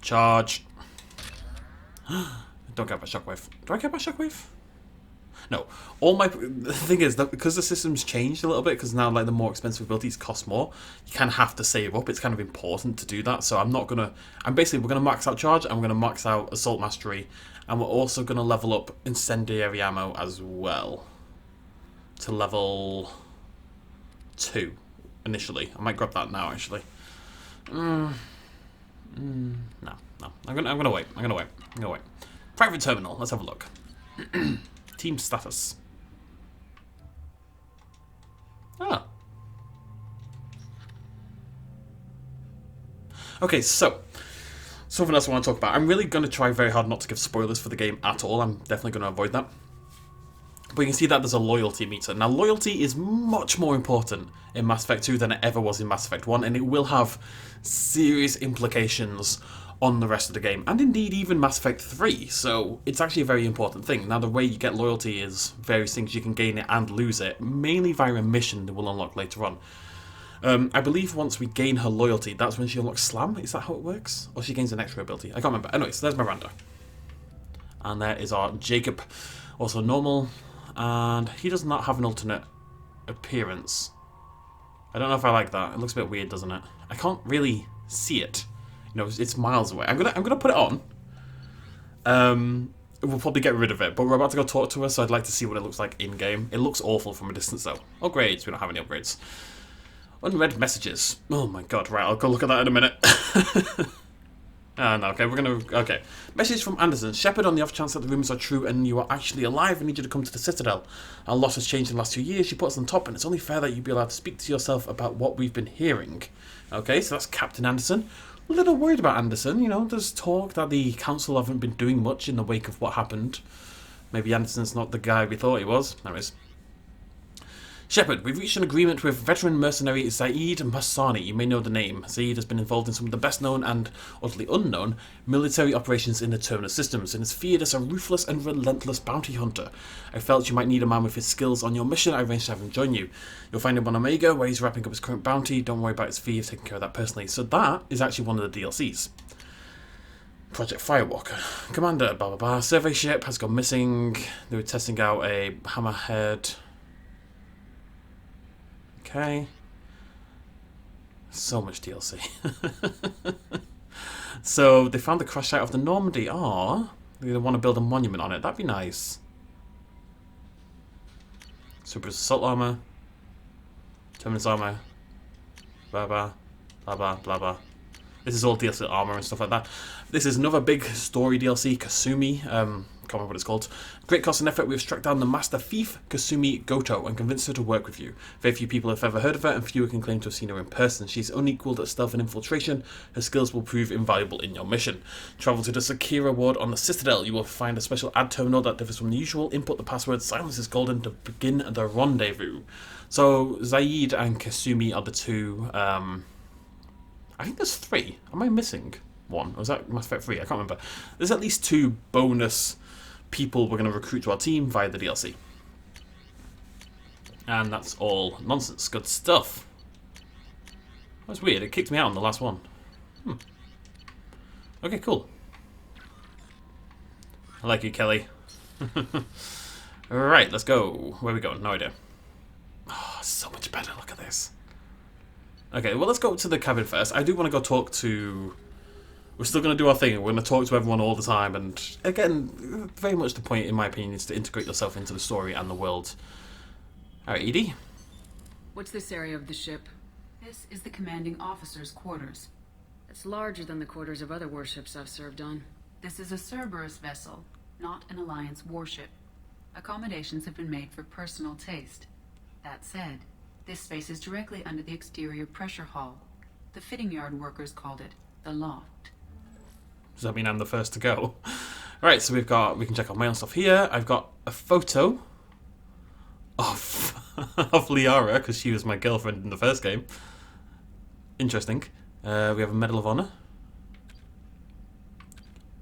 Charge. Don't get my shockwave. Do I get my shockwave? No. The thing is that because the system's changed a little bit, because now like the more expensive abilities cost more, you kind of have to save up. It's kind of important to do that. So we're gonna max out charge, and we're gonna max out assault mastery, and we're also gonna level up incendiary ammo as well to level 2. initially. I might grab that now, actually. No. I'm gonna wait. I'm gonna wait. Private terminal. Let's have a look. Team status. Ah. Okay, so something else I want to talk about. I'm really going to try very hard not to give spoilers for the game at all. I'm definitely going to avoid that. But you can see that there's a loyalty meter. Now, loyalty is much more important in Mass Effect 2 than it ever was in Mass Effect 1, and it will have serious implications on the rest of the game, and indeed even Mass Effect 3, so it's actually a very important thing. Now, the way you get loyalty is various things. You can gain it and lose it, mainly via a mission that we'll unlock later on. I believe once we gain her loyalty, that's when she unlocks Slam. Is that how it works? Or she gains an extra ability? I can't remember. Anyway, so there's Miranda. And there is our Jacob, also normal, and he does not have an alternate appearance. I don't know if I like that. It looks a bit weird, doesn't it? I can't really see it. You know, it's miles away. I'm gonna put it on. We'll probably get rid of it, but we're about to go talk to her, so I'd like to see what it looks like in-game. It looks awful from a distance, though. Upgrades. We don't have any upgrades. Unread messages. Oh my god, right, I'll go look at that in a minute. No, okay, okay. Message from Anderson. Shepard, on the off chance that the rumours are true and you are actually alive, I need you to come to the Citadel. Our lot has changed in the last 2 years. She put us on top, and it's only fair that you be allowed to speak to yourself about what we've been hearing. Okay, so that's Captain Anderson. A little worried about Anderson, you know, there's talk that the Council haven't been doing much in the wake of what happened. Maybe Anderson's not the guy we thought he was. There he is. Shepard, we've reached an agreement with veteran mercenary Zaid Massani. You may know the name. Zaid has been involved in some of the best known and utterly unknown military operations in the Terminus systems and is feared as a ruthless and relentless bounty hunter. I felt you might need a man with his skills on your mission. I arranged to have him join you. You'll find him on Omega, where he's wrapping up his current bounty. Don't worry about his fee, I've taken care of that personally. So that is actually one of the DLCs. Project Firewalker. Commander, blah blah blah. Survey ship has gone missing. They were testing out a hammerhead. Okay. So much DLC. So they found the crash site of the Normandy. Oh, they want to build a monument on it. That'd be nice. Super assault armor. Terminus armor. Blah blah. Blah blah blah blah. This is all DLC armor and stuff like that. This is another big story DLC, Kasumi. Can't remember what it's called. Great cost and effort, we've struck down the master thief, Kasumi Goto, and convinced her to work with you. Very few people have ever heard of her, and fewer can claim to have seen her in person. She's unequalled at stealth and infiltration. Her skills will prove invaluable in your mission. Travel to the Sakira ward on the Citadel. You will find a special ad terminal that differs from the usual. Input the password, silence is golden, to begin the rendezvous. So, Zaid and Kasumi are the two. I think there's 3. Am I missing one? Or was that Mass Effect 3? I can't remember. There's at least 2 bonus people we're going to recruit to our team via the DLC. And that's all nonsense. Good stuff. That's weird. It kicked me out on the last one. Okay, cool. I like you, Kelly. Alright, let's go. Where are we going? No idea. Oh, so much better. Look at this. Okay, well, let's go to the cabin first. I do want to go talk to... We're still going to do our thing. We're going to talk to everyone all the time. And again, very much the point, in my opinion, is to integrate yourself into the story and the world. Alright, Edie? What's this area of the ship? This is the commanding officer's quarters. It's larger than the quarters of other warships I've served on. This is a Cerberus vessel, not an Alliance warship. Accommodations have been made for personal taste. That said, this space is directly under the exterior pressure hull. The fitting yard workers called it the loft. Does that mean I'm the first to go? Alright, so we can check out my own stuff here. I've got a photo of Liara, because she was my girlfriend in the first game. Interesting. We have a Medal of Honor.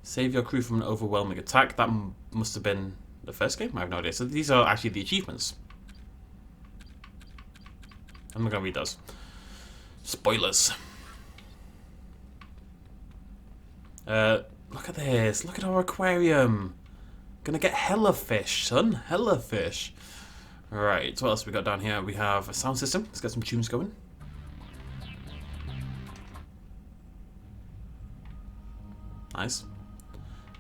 Save your crew from an overwhelming attack. That must have been the first game? I have no idea. So these are actually the achievements. I'm not going to read those. Spoilers. Look at this. Look at our aquarium. Gonna get hella fish, son. Hella fish. Right, what else have we got down here? We have a sound system. Let's get some tunes going. Nice.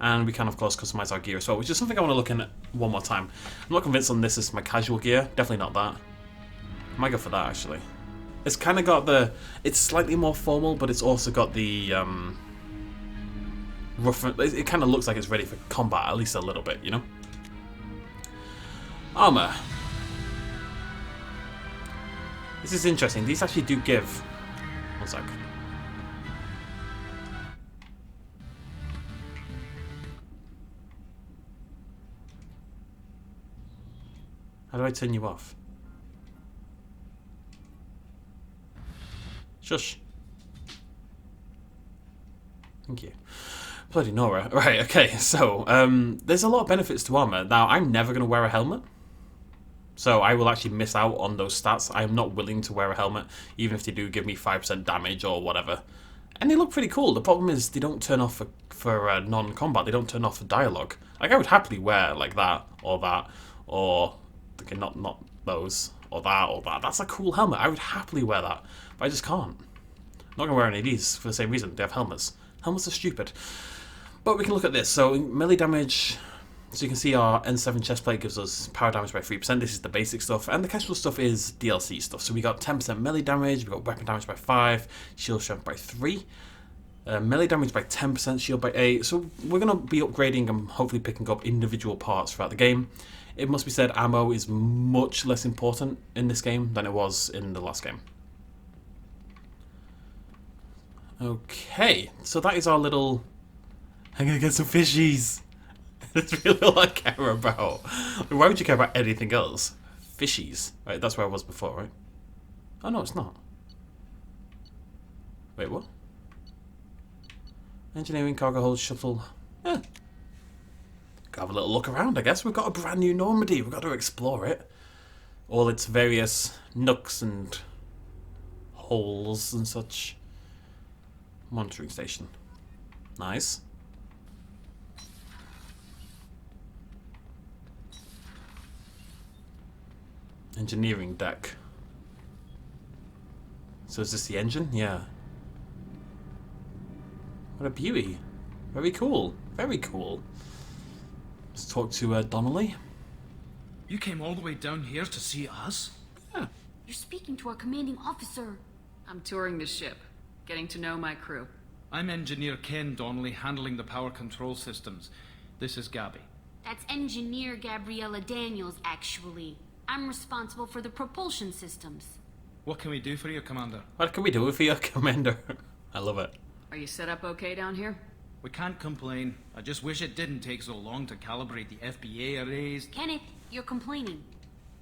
And we can, of course, customize our gear as well, which is something I want to look in at one more time. I'm not convinced on this is my casual gear. Definitely not that. I might go for that, actually. It's kind of got the... It's slightly more formal, but it's also got the... rough... It kind of looks like it's ready for combat, at least a little bit, you know? Armor. This is interesting. These actually do give... One sec. How do I turn you off? Shush. Thank you. Bloody Nora. Right, okay, so, there's a lot of benefits to armor. Now, I'm never going to wear a helmet. So I will actually miss out on those stats. I am not willing to wear a helmet, even if they do give me 5% damage or whatever. And they look pretty cool. The problem is they don't turn off for non-combat. They don't turn off for dialogue. Like, I would happily wear, like, that, or... Okay, not those, or that. That's a cool helmet. I would happily wear that, but I just can't. I'm not going to wear any of these for the same reason. They have helmets. Helmets are stupid. But we can look at this. So, melee damage... So you can see our N7 chestplate gives us power damage by 3%. This is the basic stuff. And the casual stuff is DLC stuff. So we got 10% melee damage. We got weapon damage by 5. Shield strength by 3. Melee damage by 10%. Shield by 8. So we're going to be upgrading and hopefully picking up individual parts throughout the game. It must be said, ammo is much less important in this game than it was in the last game. Okay. So that is our little... I'm going to get some fishies. That's really all I care about. Why would you care about anything else? Fishies. Right, that's where I was before, right? Oh, no, it's not. Wait, what? Engineering, cargo hold, shuttle. Yeah. Go have a little look around, I guess. We've got a brand new Normandy. We've got to explore it. All its various nooks and holes and such. Monitoring station. Nice. Engineering deck. So is this the engine? Yeah. What a beauty. Very cool. Very cool. Let's talk to Donnelly. You came all the way down here to see us? Yeah. You're speaking to our commanding officer. I'm touring the ship, getting to know my crew. I'm Engineer Ken Donnelly, handling the power control systems. This is Gabby. That's Engineer Gabriella Daniels, actually. I'm responsible for the propulsion systems. What can we do for you, Commander? What can we do for you, Commander? I love it. Are you set up okay down here? We can't complain. I just wish it didn't take so long to calibrate the FBA arrays. Kenneth, you're complaining.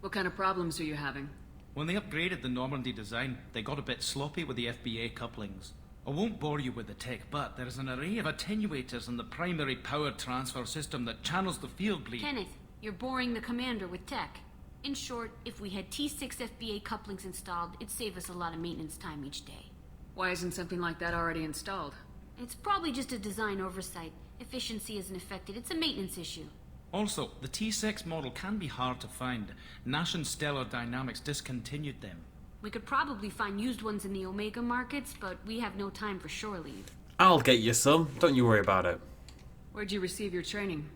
What kind of problems are you having? When they upgraded the Normandy design, they got a bit sloppy with the FBA couplings. I won't bore you with the tech, but there is an array of attenuators in the primary power transfer system that channels the field bleed. Kenneth, you're boring the commander with tech. In short, if we had T6 FBA couplings installed, it'd save us a lot of maintenance time each day. Why isn't something like that already installed? It's probably just a design oversight. Efficiency isn't affected. It's a maintenance issue. Also, the T6 model can be hard to find. Nash and Stellar Dynamics discontinued them. We could probably find used ones in the Omega markets, but we have no time for shore leave. I'll get you some. Don't you worry about it. Where'd you receive your training?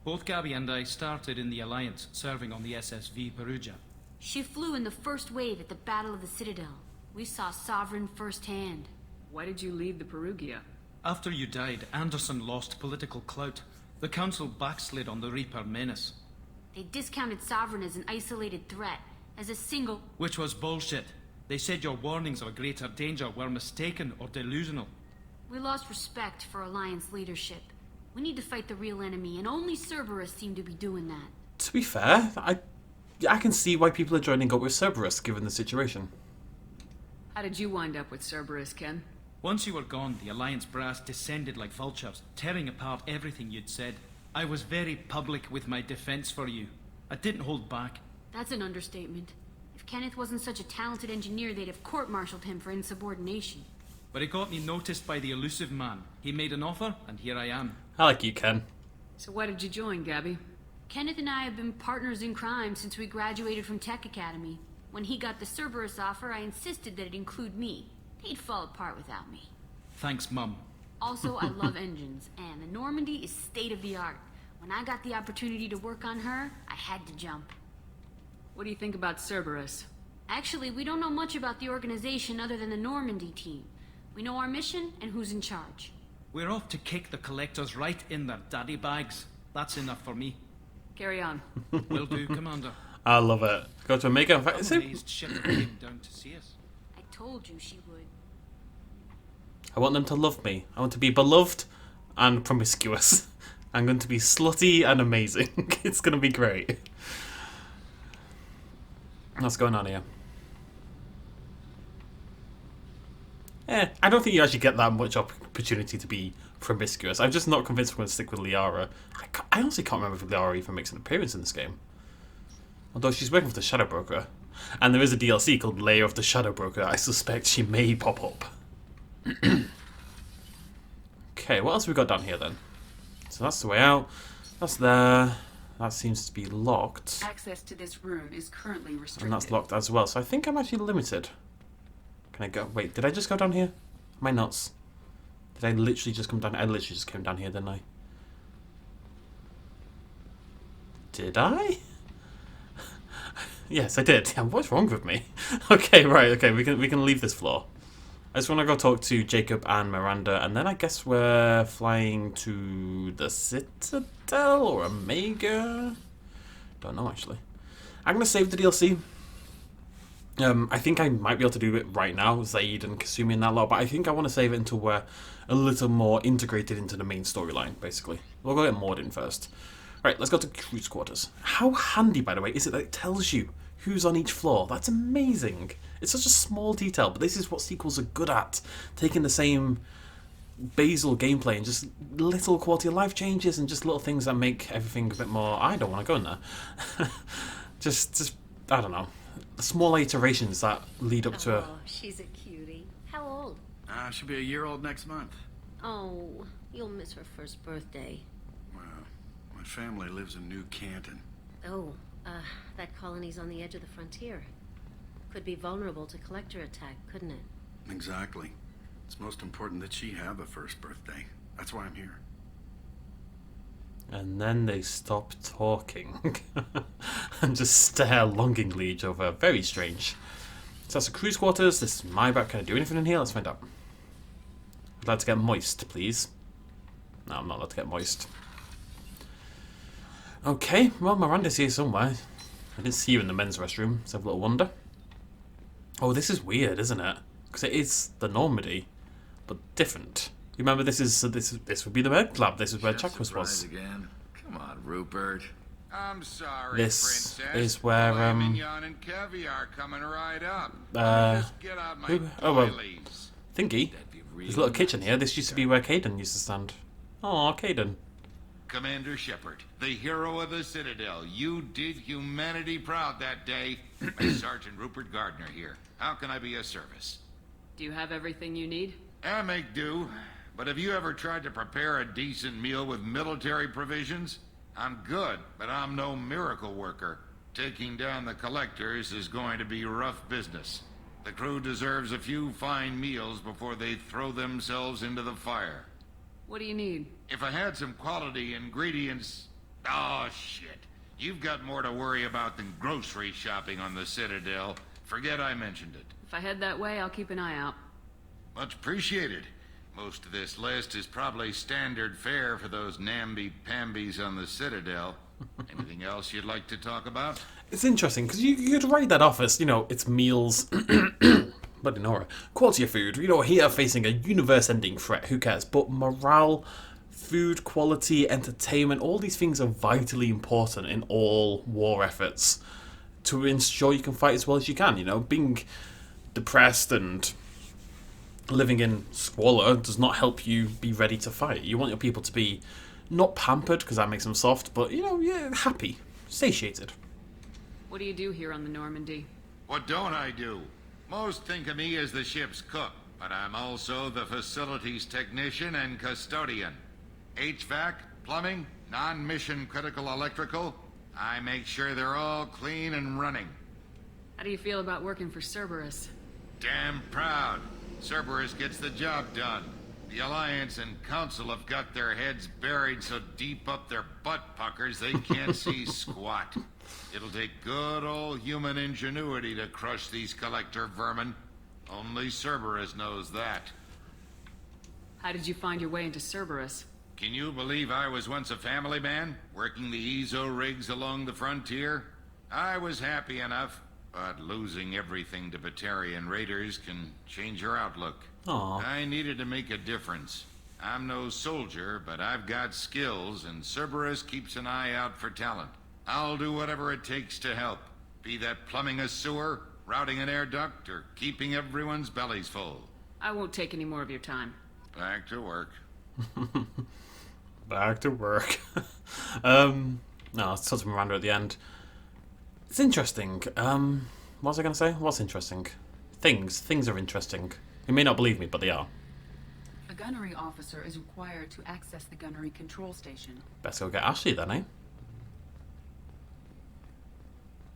Both Gabby and I started in the Alliance, serving on the SSV Perugia. She flew in the first wave at the Battle of the Citadel. We saw Sovereign firsthand. Why did you leave the Perugia? After you died, Anderson lost political clout. The Council backslid on the Reaper menace. They discounted Sovereign as an isolated threat, as a single... Which was bullshit. They said your warnings of a greater danger were mistaken or delusional. We lost respect for Alliance leadership. We need to fight the real enemy, and only Cerberus seem to be doing that. To be fair, I can see why people are joining up with Cerberus, given the situation. How did you wind up with Cerberus, Ken? Once you were gone, the Alliance brass descended like vultures, tearing apart everything you'd said. I was very public with my defense for you. I didn't hold back. That's an understatement. If Kenneth wasn't such a talented engineer, they'd have court-martialed him for insubordination. But it got me noticed by the elusive man. He made an offer, and here I am. I like you, Ken. So why did you join, Gabby? Kenneth and I have been partners in crime since we graduated from Tech Academy. When he got the Cerberus offer, I insisted that it include me. He'd fall apart without me. Thanks, Mum. Also, I love engines, and the Normandy is state-of-the-art. When I got the opportunity to work on her, I had to jump. What do you think about Cerberus? Actually, we don't know much about the organization other than the Normandy team. We know our mission and who's in charge. We're off to kick the collectors right in their daddy bags. That's enough for me. Carry on. Will do, Commander. I love it. Go to Omega. In fact, I'm amazed Shepard came down to see us. I told you she would. I want them to love me. I want to be beloved and promiscuous. I'm going to be slutty and amazing. It's going to be great. What's going on here? I don't think you actually get that much opportunity to be promiscuous. I'm just not convinced I'm going to stick with Liara. I honestly can't remember if Liara even makes an appearance in this game. Although she's working for the Shadow Broker. And there is a DLC called Layer of the Shadow Broker. I suspect she may pop up. Okay, what else have we got down here then? So that's the way out. That's there. That seems to be locked. Access to this room is currently restricted. And that's locked as well. So I think I'm actually limited. Can I go? Wait, did I just go down here? Am I nuts? Did I literally just come down? I literally just came down here, didn't I? Did I? Yes, I did. Yeah, what's wrong with me? Okay, right. Okay, we can leave this floor. I just want to go talk to Jacob and Miranda, and then I guess we're flying to the Citadel or Omega. Don't know actually. I'm gonna save the DLC. I think I might be able to do it right now, Zaid and Kasumi and that lot, but I think I want to save it until we're a little more integrated into the main storyline, basically. We'll go get Mordin first. Right, let's go to Crew's Quarters. How handy, by the way, is it that it tells you who's on each floor? That's amazing. It's such a small detail, but this is what sequels are good at. Taking the same basal gameplay and just little quality of life changes and just little things that make everything a bit more... I don't want to go in there. just I don't know. Small iterations that lead up to a... Oh, she's a cutie. How old? She'll be a year old next month. Oh, you'll miss her first birthday. Well, my family lives in New Canton. Oh, that colony's on the edge of the frontier. Could be vulnerable to collector attack, couldn't it? Exactly. It's most important that she have a first birthday. That's why I'm here. And then they stop talking and just stare longingly each other. Very strange. So that's the Crew's Quarters. This is my back. Can I do anything in here? Let's find out. I'd like to get moist, please. No, I'm not allowed to get moist. Okay, well, Miranda's here somewhere. I didn't see you in the men's restroom. Let's have a little wonder. Oh, this is weird, isn't it? Because it is the Normandy, but different. You remember this would be the med lab. This is where Chakras was. Again. Come on, Rupert. I'm sorry, This Princess. is where Mignon and caviar coming right up. Just get out my doilies. Thingy. There's a little kitchen here. This used to be where Caden used to stand. Oh, Caden. Commander Shepard, the hero of the Citadel. You did humanity proud that day. Sergeant Rupert Gardner here. How can I be of service? Do you have everything you need? I make do. But have you ever tried to prepare a decent meal with military provisions? I'm good, but I'm no miracle worker. Taking down the collectors is going to be rough business. The crew deserves a few fine meals before they throw themselves into the fire. What do you need? If I had some quality ingredients... Oh, shit. You've got more to worry about than grocery shopping on the Citadel. Forget I mentioned it. If I head that way, I'll keep an eye out. Much appreciated. Most of this list is probably standard fare for those namby-pambies on the Citadel. Anything else you'd like to talk about? It's interesting, because you could write that off as, you know, it's meals, but ignore quality of food. You know, here facing a universe-ending threat, who cares? But morale, food quality, entertainment, all these things are vitally important in all war efforts to ensure you can fight as well as you can. You know, being depressed and living in squalor does not help you be ready to fight. You want your people to be not pampered, because that makes them soft, but, you know, yeah, happy, satiated. What do you do here on the Normandy? What don't I do? Most think of me as the ship's cook, but I'm also the facilities technician and custodian. HVAC, plumbing, non-mission critical electrical. I make sure they're all clean and running. How do you feel about working for Cerberus? Damn proud. Cerberus gets the job done. The Alliance and Council have got their heads buried so deep up their butt puckers they can't see squat. It'll take good old human ingenuity to crush these collector vermin. Only Cerberus knows that. How did you find your way into Cerberus? Can you believe I was once a family man, working the EZO rigs along the frontier? I was happy enough, but losing everything to Batarian raiders can change your outlook. Aww. I needed to make a difference. I'm no soldier, but I've got skills, and Cerberus keeps an eye out for talent. I'll do whatever it takes to help. Be that plumbing a sewer, routing an air duct, or keeping everyone's bellies full. I won't take any more of your time. Back to work. Back to work. No, it's talking to Miranda at the end. It's interesting. What was I going to say? What's interesting? Things are interesting. You may not believe me, but they are. A gunnery officer is required to access the gunnery control station. Best go get Ashley then, eh?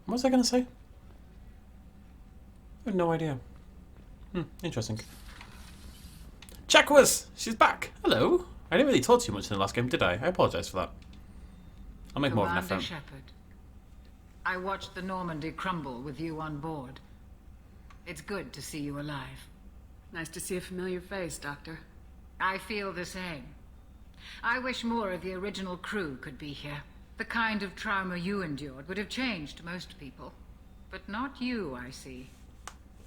What was I going to say? I have no idea. Interesting. Chakwas! She's back! Hello! I didn't really talk too much in the last game, did I? I apologise for that. I'll make more of an effort. Shepard, I watched the Normandy crumble with you on board. It's good to see you alive. Nice to see a familiar face, Doctor. I feel the same. I wish more of the original crew could be here. The kind of trauma you endured would have changed most people. But not you, I see.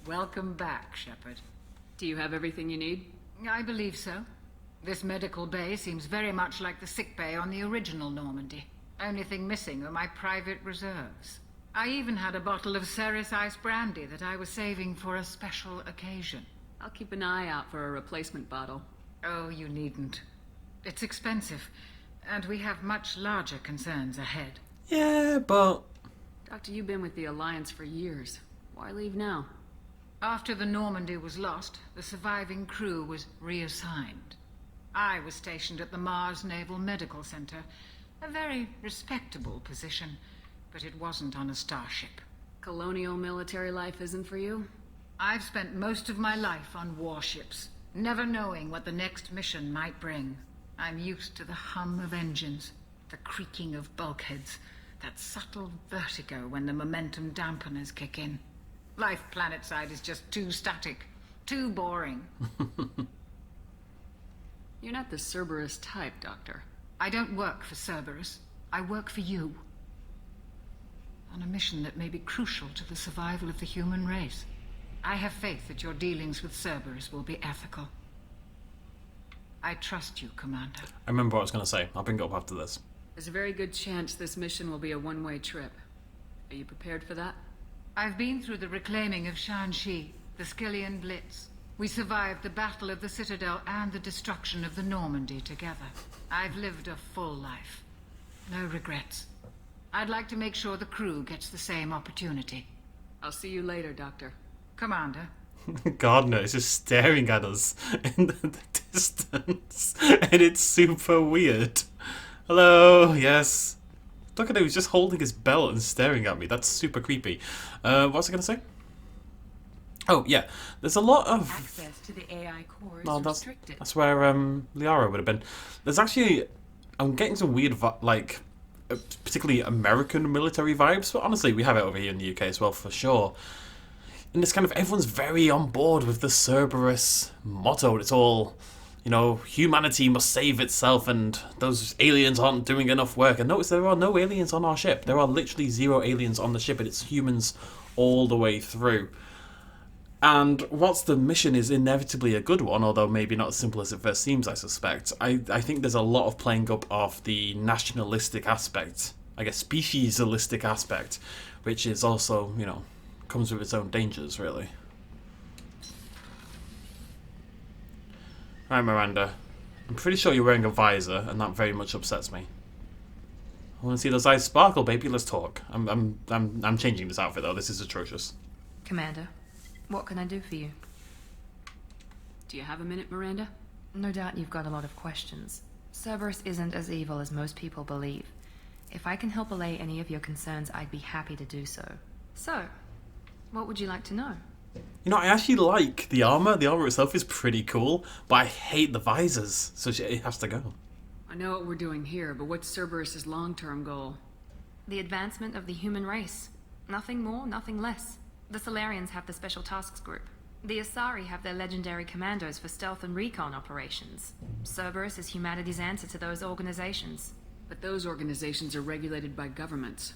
Welcome back, Shepard. Do you have everything you need? I believe so. This medical bay seems very much like the sick bay on the original Normandy. Only thing missing were my private reserves. I even had a bottle of Ceres Ice brandy that I was saving for a special occasion. I'll keep an eye out for a replacement bottle. Oh, you needn't. It's expensive, and we have much larger concerns ahead. Yeah, but... Doctor, you've been with the Alliance for years. Why leave now? After the Normandy was lost, the surviving crew was reassigned. I was stationed at the Mars Naval Medical Center, a very respectable position, but it wasn't on a starship. Colonial military life isn't for you? I've spent most of my life on warships, never knowing what the next mission might bring. I'm used to the hum of engines, the creaking of bulkheads, that subtle vertigo when the momentum dampeners kick in. Life planetside is just too static, too boring. You're not the Cerberus type, Doctor. I don't work for Cerberus. I work for you. On a mission that may be crucial to the survival of the human race. I have faith that your dealings with Cerberus will be ethical. I trust you, Commander. I remember what I was going to say. I'll bring it up after this. There's a very good chance this mission will be a one-way trip. Are you prepared for that? I've been through the reclaiming of Shanxi, the Skillian Blitz. We survived the Battle of the Citadel and the destruction of the Normandy together. I've lived a full life. No regrets. I'd like to make sure the crew gets the same opportunity. I'll see you later, Doctor. Commander. Gardner is just staring at us in the distance. And it's super weird. Hello, yes. Look at him, he's just holding his belt and staring at me. That's super creepy. What was I going to say? Oh, yeah. There's a lot of... Access to the AI core is restricted. That's where Liara would have been. There's actually... I'm getting some weird, particularly American military vibes. But honestly, we have it over here in the UK as well, for sure. And it's kind of... Everyone's very on board with the Cerberus motto. It's all... You know, humanity must save itself and those aliens aren't doing enough work. And notice there are no aliens on our ship. There are literally 0 aliens on the ship and it's humans all the way through. And whilst the mission is inevitably a good one, although maybe not as simple as it first seems, I suspect, I think there's a lot of playing up of the nationalistic aspect, I guess speciesalistic aspect, which is also, you know, comes with its own dangers, really. Right, Miranda. I'm pretty sure you're wearing a visor, and that very much upsets me. I want to see those eyes sparkle, baby. Let's talk. I'm changing this outfit though. This is atrocious. Commander, what can I do for you? Do you have a minute, Miranda? No doubt you've got a lot of questions. Cerberus isn't as evil as most people believe. If I can help allay any of your concerns, I'd be happy to do so. So, what would you like to know? You know, I actually like the armor. The armor itself is pretty cool, but I hate the visors, so it has to go. I know what we're doing here, but what's Cerberus' long-term goal? The advancement of the human race. Nothing more, nothing less. The Solarians have the Special Tasks Group. The Asari have their legendary commandos for stealth and recon operations. Cerberus is humanity's answer to those organizations. But those organizations are regulated by governments.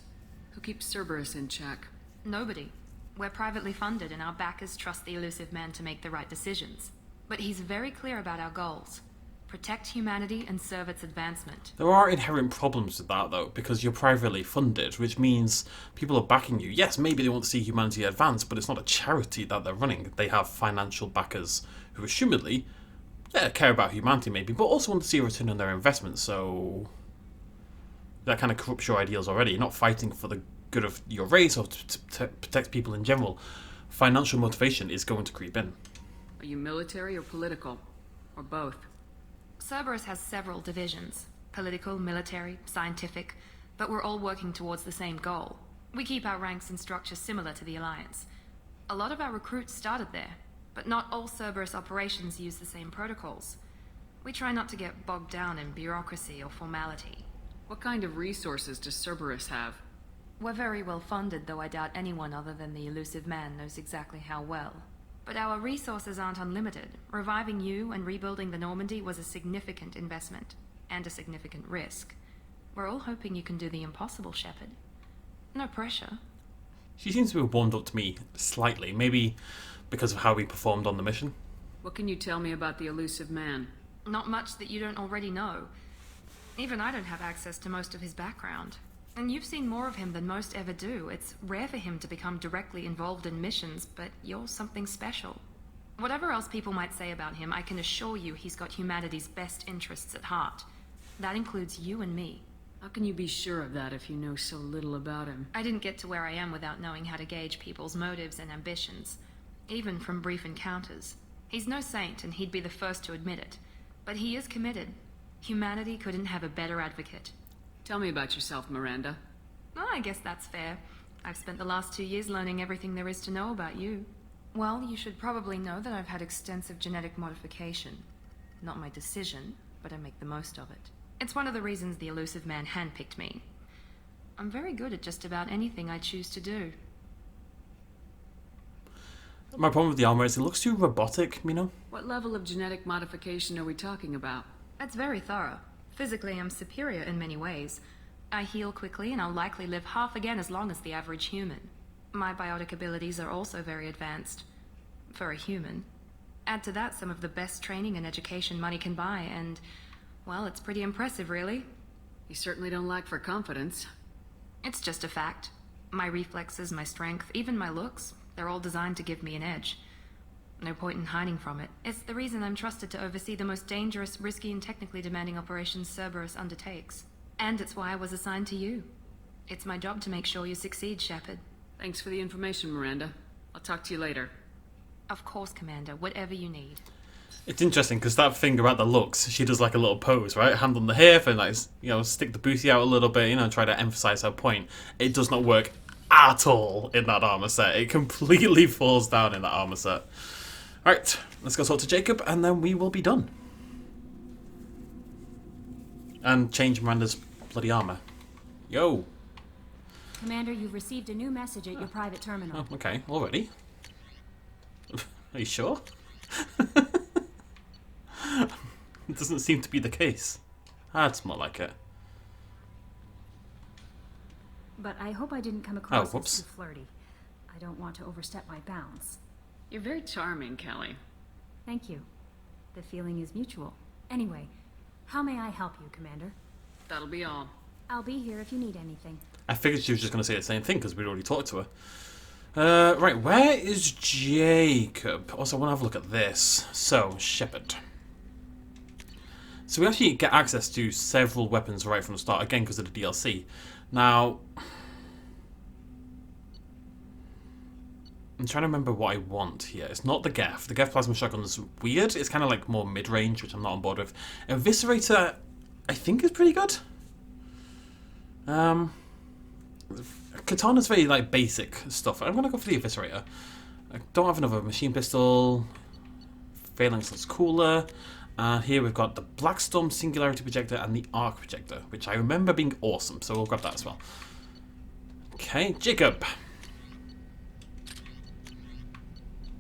Who keeps Cerberus in check? Nobody. We're privately funded and our backers trust the elusive man to make the right decisions. But he's very clear about our goals. Protect humanity and serve its advancement. There are inherent problems with that, though, because you're privately funded, which means people are backing you. Yes, maybe they want to see humanity advance, but it's not a charity that they're running. They have financial backers who, assumedly, care about humanity maybe, but also want to see a return on their investment, so that kind of corrupts your ideals already. You're not fighting for the good of your race or to protect people in general. Financial motivation is going to creep in. Are you military or political? Or both? Cerberus has several divisions. Political, military, scientific, but we're all working towards the same goal. We keep our ranks and structures similar to the Alliance. A lot of our recruits started there, but not all Cerberus operations use the same protocols. We try not to get bogged down in bureaucracy or formality. What kind of resources does Cerberus have? We're very well funded, though I doubt anyone other than the elusive man knows exactly how well. But our resources aren't unlimited. Reviving you and rebuilding the Normandy was a significant investment, and a significant risk. We're all hoping you can do the impossible, Shepard. No pressure. She seems to have warmed up to me slightly, maybe because of how we performed on the mission. What can you tell me about the elusive man? Not much that you don't already know. Even I don't have access to most of his background. And you've seen more of him than most ever do. It's rare for him to become directly involved in missions, but you're something special. Whatever else people might say about him, I can assure you he's got humanity's best interests at heart. That includes you and me. How can you be sure of that if you know so little about him? I didn't get to where I am without knowing how to gauge people's motives and ambitions, even from brief encounters. He's no saint, and he'd be the first to admit it. But he is committed. Humanity couldn't have a better advocate. Tell me about yourself, Miranda. Well, I guess that's fair. I've spent the last 2 years learning everything there is to know about you. Well, you should probably know that I've had extensive genetic modification. Not my decision, but I make the most of it. It's one of the reasons the elusive man handpicked me. I'm very good at just about anything I choose to do. My problem with the armor is it looks too robotic, you know? What level of genetic modification are we talking about? That's very thorough. Physically, I'm superior in many ways. I heal quickly, and I'll likely live half again as long as the average human. My biotic abilities are also very advanced. For a human. Add to that some of the best training and education money can buy, and, well, it's pretty impressive, really. You certainly don't lack for confidence. It's just a fact. My reflexes, my strength, even my looks, they're all designed to give me an edge. No point in hiding from it. It's the reason I'm trusted to oversee the most dangerous, risky, and technically demanding operations Cerberus undertakes. And it's why I was assigned to you. It's my job to make sure you succeed, Shepard. Thanks for the information, Miranda. I'll talk to you later. Of course, Commander. Whatever you need. It's interesting, because that thing about the looks, she does like a little pose, right? Hand on the hip, and like, you know, stick the booty out a little bit, you know, try to emphasize her point. It does not work at all in that armor set. It completely falls down in that armor set. Alright, let's go talk to Jacob, and then we will be done. And change Miranda's bloody armor. Yo! Commander, you've received a new message at your private terminal. Oh, okay, already? Are you sure? It doesn't seem to be the case. That's more like it. But I hope I didn't come across whoops. as too flirty. I don't want to overstep my bounds. You're very charming, Kelly. Thank you. The feeling is mutual. Anyway, how may I help you, Commander? That'll be all. I'll be here if you need anything. I figured she was just going to say the same thing because we'd already talked to her. Right, where is Jacob? Also, I want to have a look at this. So, Shepard. So we actually get access to several weapons right from the start, again because of the DLC. Now, I'm trying to remember what I want here. It's not the Geth. The Geth plasma shotgun is weird. It's kind of like more mid-range, which I'm not on board with. Eviscerator, I think, is pretty good. Katana's very like basic stuff. I'm gonna go for the Eviscerator. I don't have another machine pistol. Phalanx looks cooler. And here we've got the Blackstorm Singularity Projector and the Arc Projector, which I remember being awesome, so we'll grab that as well. Okay, Jacob.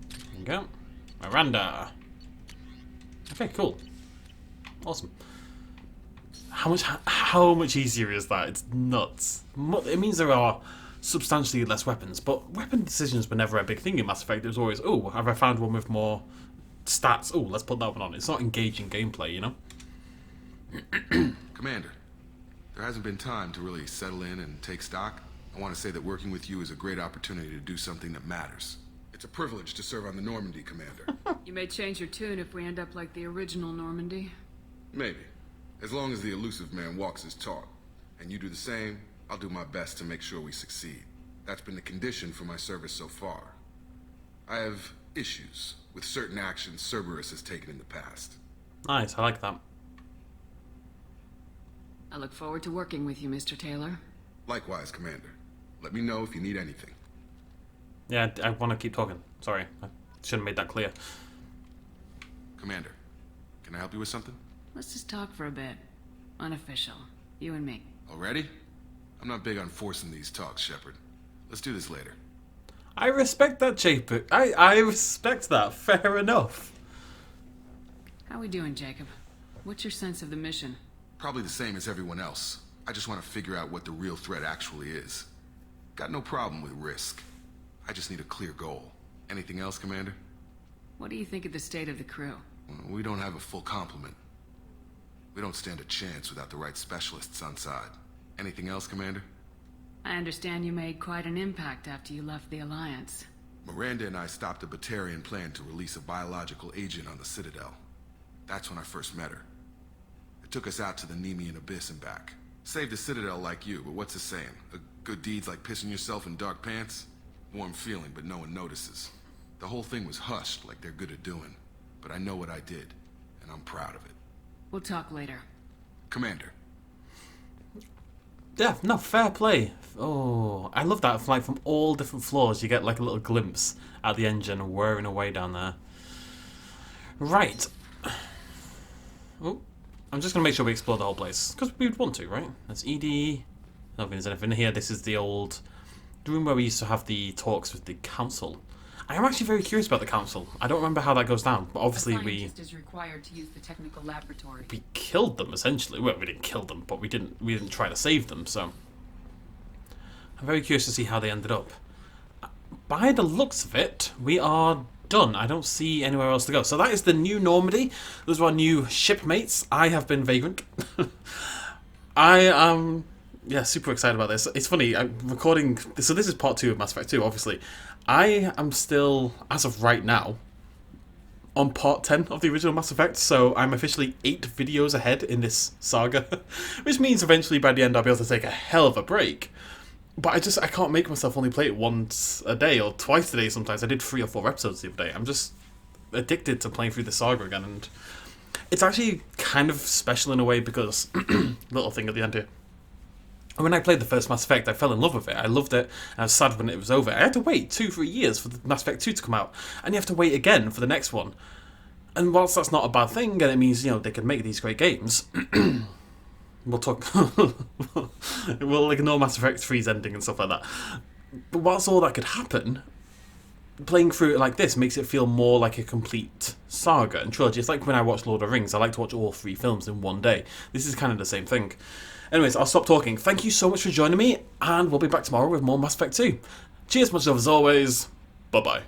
There we go. Miranda. Okay, cool. Awesome. How much easier is that? It's nuts. It means there are substantially less weapons, but weapon decisions were never a big thing in Mass Effect. It was always, oh, have I found one with more stats? Oh, let's put that one on. It's not engaging gameplay, you know? Commander, there hasn't been time to really settle in and take stock. I want to say that working with you is a great opportunity to do something that matters. It's a privilege to serve on the Normandy, Commander. You may change your tune if we end up like the original Normandy. Maybe. As long as the elusive man walks his talk, and you do the same, I'll do my best to make sure we succeed. That's been the condition for my service so far. I have issues with certain actions Cerberus has taken in the past. Nice, I like that. I look forward to working with you, Mr. Taylor. Likewise, Commander. Let me know if you need anything. Yeah, I want to keep talking. Sorry, I should have made that clear. Commander, can I help you with something? Let's just talk for a bit. Unofficial. You and me. Already? I'm not big on forcing these talks, Shepard. Let's do this later. I respect that, Jacob. I respect that. Fair enough. How we doing, Jacob? What's your sense of the mission? Probably the same as everyone else. I just want to figure out what the real threat actually is. Got no problem with risk. I just need a clear goal. Anything else, Commander? What do you think of the state of the crew? We don't have a full complement. We don't stand a chance without the right specialists on side. Anything else, Commander? I understand you made quite an impact after you left the Alliance. Miranda and I stopped a Batarian plan to release a biological agent on the Citadel. That's when I first met her. It took us out to the Nemean Abyss and back. Saved the Citadel like you, but what's the saying? A good deed's like pissing yourself in dark pants? Warm feeling, but no one notices. The whole thing was hushed like they're good at doing. But I know what I did, and I'm proud of it. We'll talk later. Commander. Yeah, no, fair play. Oh, I love that. Like, from all different floors, you get like a little glimpse at the engine whirring away down there. Right. Oh, I'm just going to make sure we explore the whole place. Because we would want to, right? That's ED. I don't think there's anything here. This is the old room where we used to have the talks with the council. I am actually very curious about the council. I don't remember how that goes down, but obviously we is required to use the technical laboratory. We killed them essentially. Well, we didn't kill them, but we didn't try to save them. So I'm very curious to see how they ended up. By the looks of it, we are done. I don't see anywhere else to go. So that is the new Normandy. Those are our new shipmates. I have been Vagrant. I am super excited about this. It's funny, I'm recording, so this is part 2 of Mass Effect 2, obviously. I am still, as of right now, on part 10 of the original Mass Effect, so I'm officially 8 videos ahead in this saga, which means eventually by the end I'll be able to take a hell of a break. But I can't make myself only play it once a day or twice a day sometimes. I did 3 or 4 episodes the other day. I'm just addicted to playing through the saga again, and it's actually kind of special in a way because, little thing at the end here, when I played the first Mass Effect, I fell in love with it. I loved it. I was sad when it was over. I had to wait 2-3 years for the Mass Effect 2 to come out, and you have to wait again for the next one. And whilst that's not a bad thing, and it means, they can make these great games, we'll talk. We'll ignore Mass Effect 3's ending and stuff like that. But whilst all that could happen, playing through it like this makes it feel more like a complete saga and trilogy. It's like when I watch Lord of the Rings. I like to watch all 3 films in one day. This is kind of the same thing. Anyways, I'll stop talking. Thank you so much for joining me, and we'll be back tomorrow with more Mass Effect 2. Cheers, much love as always. Bye-bye.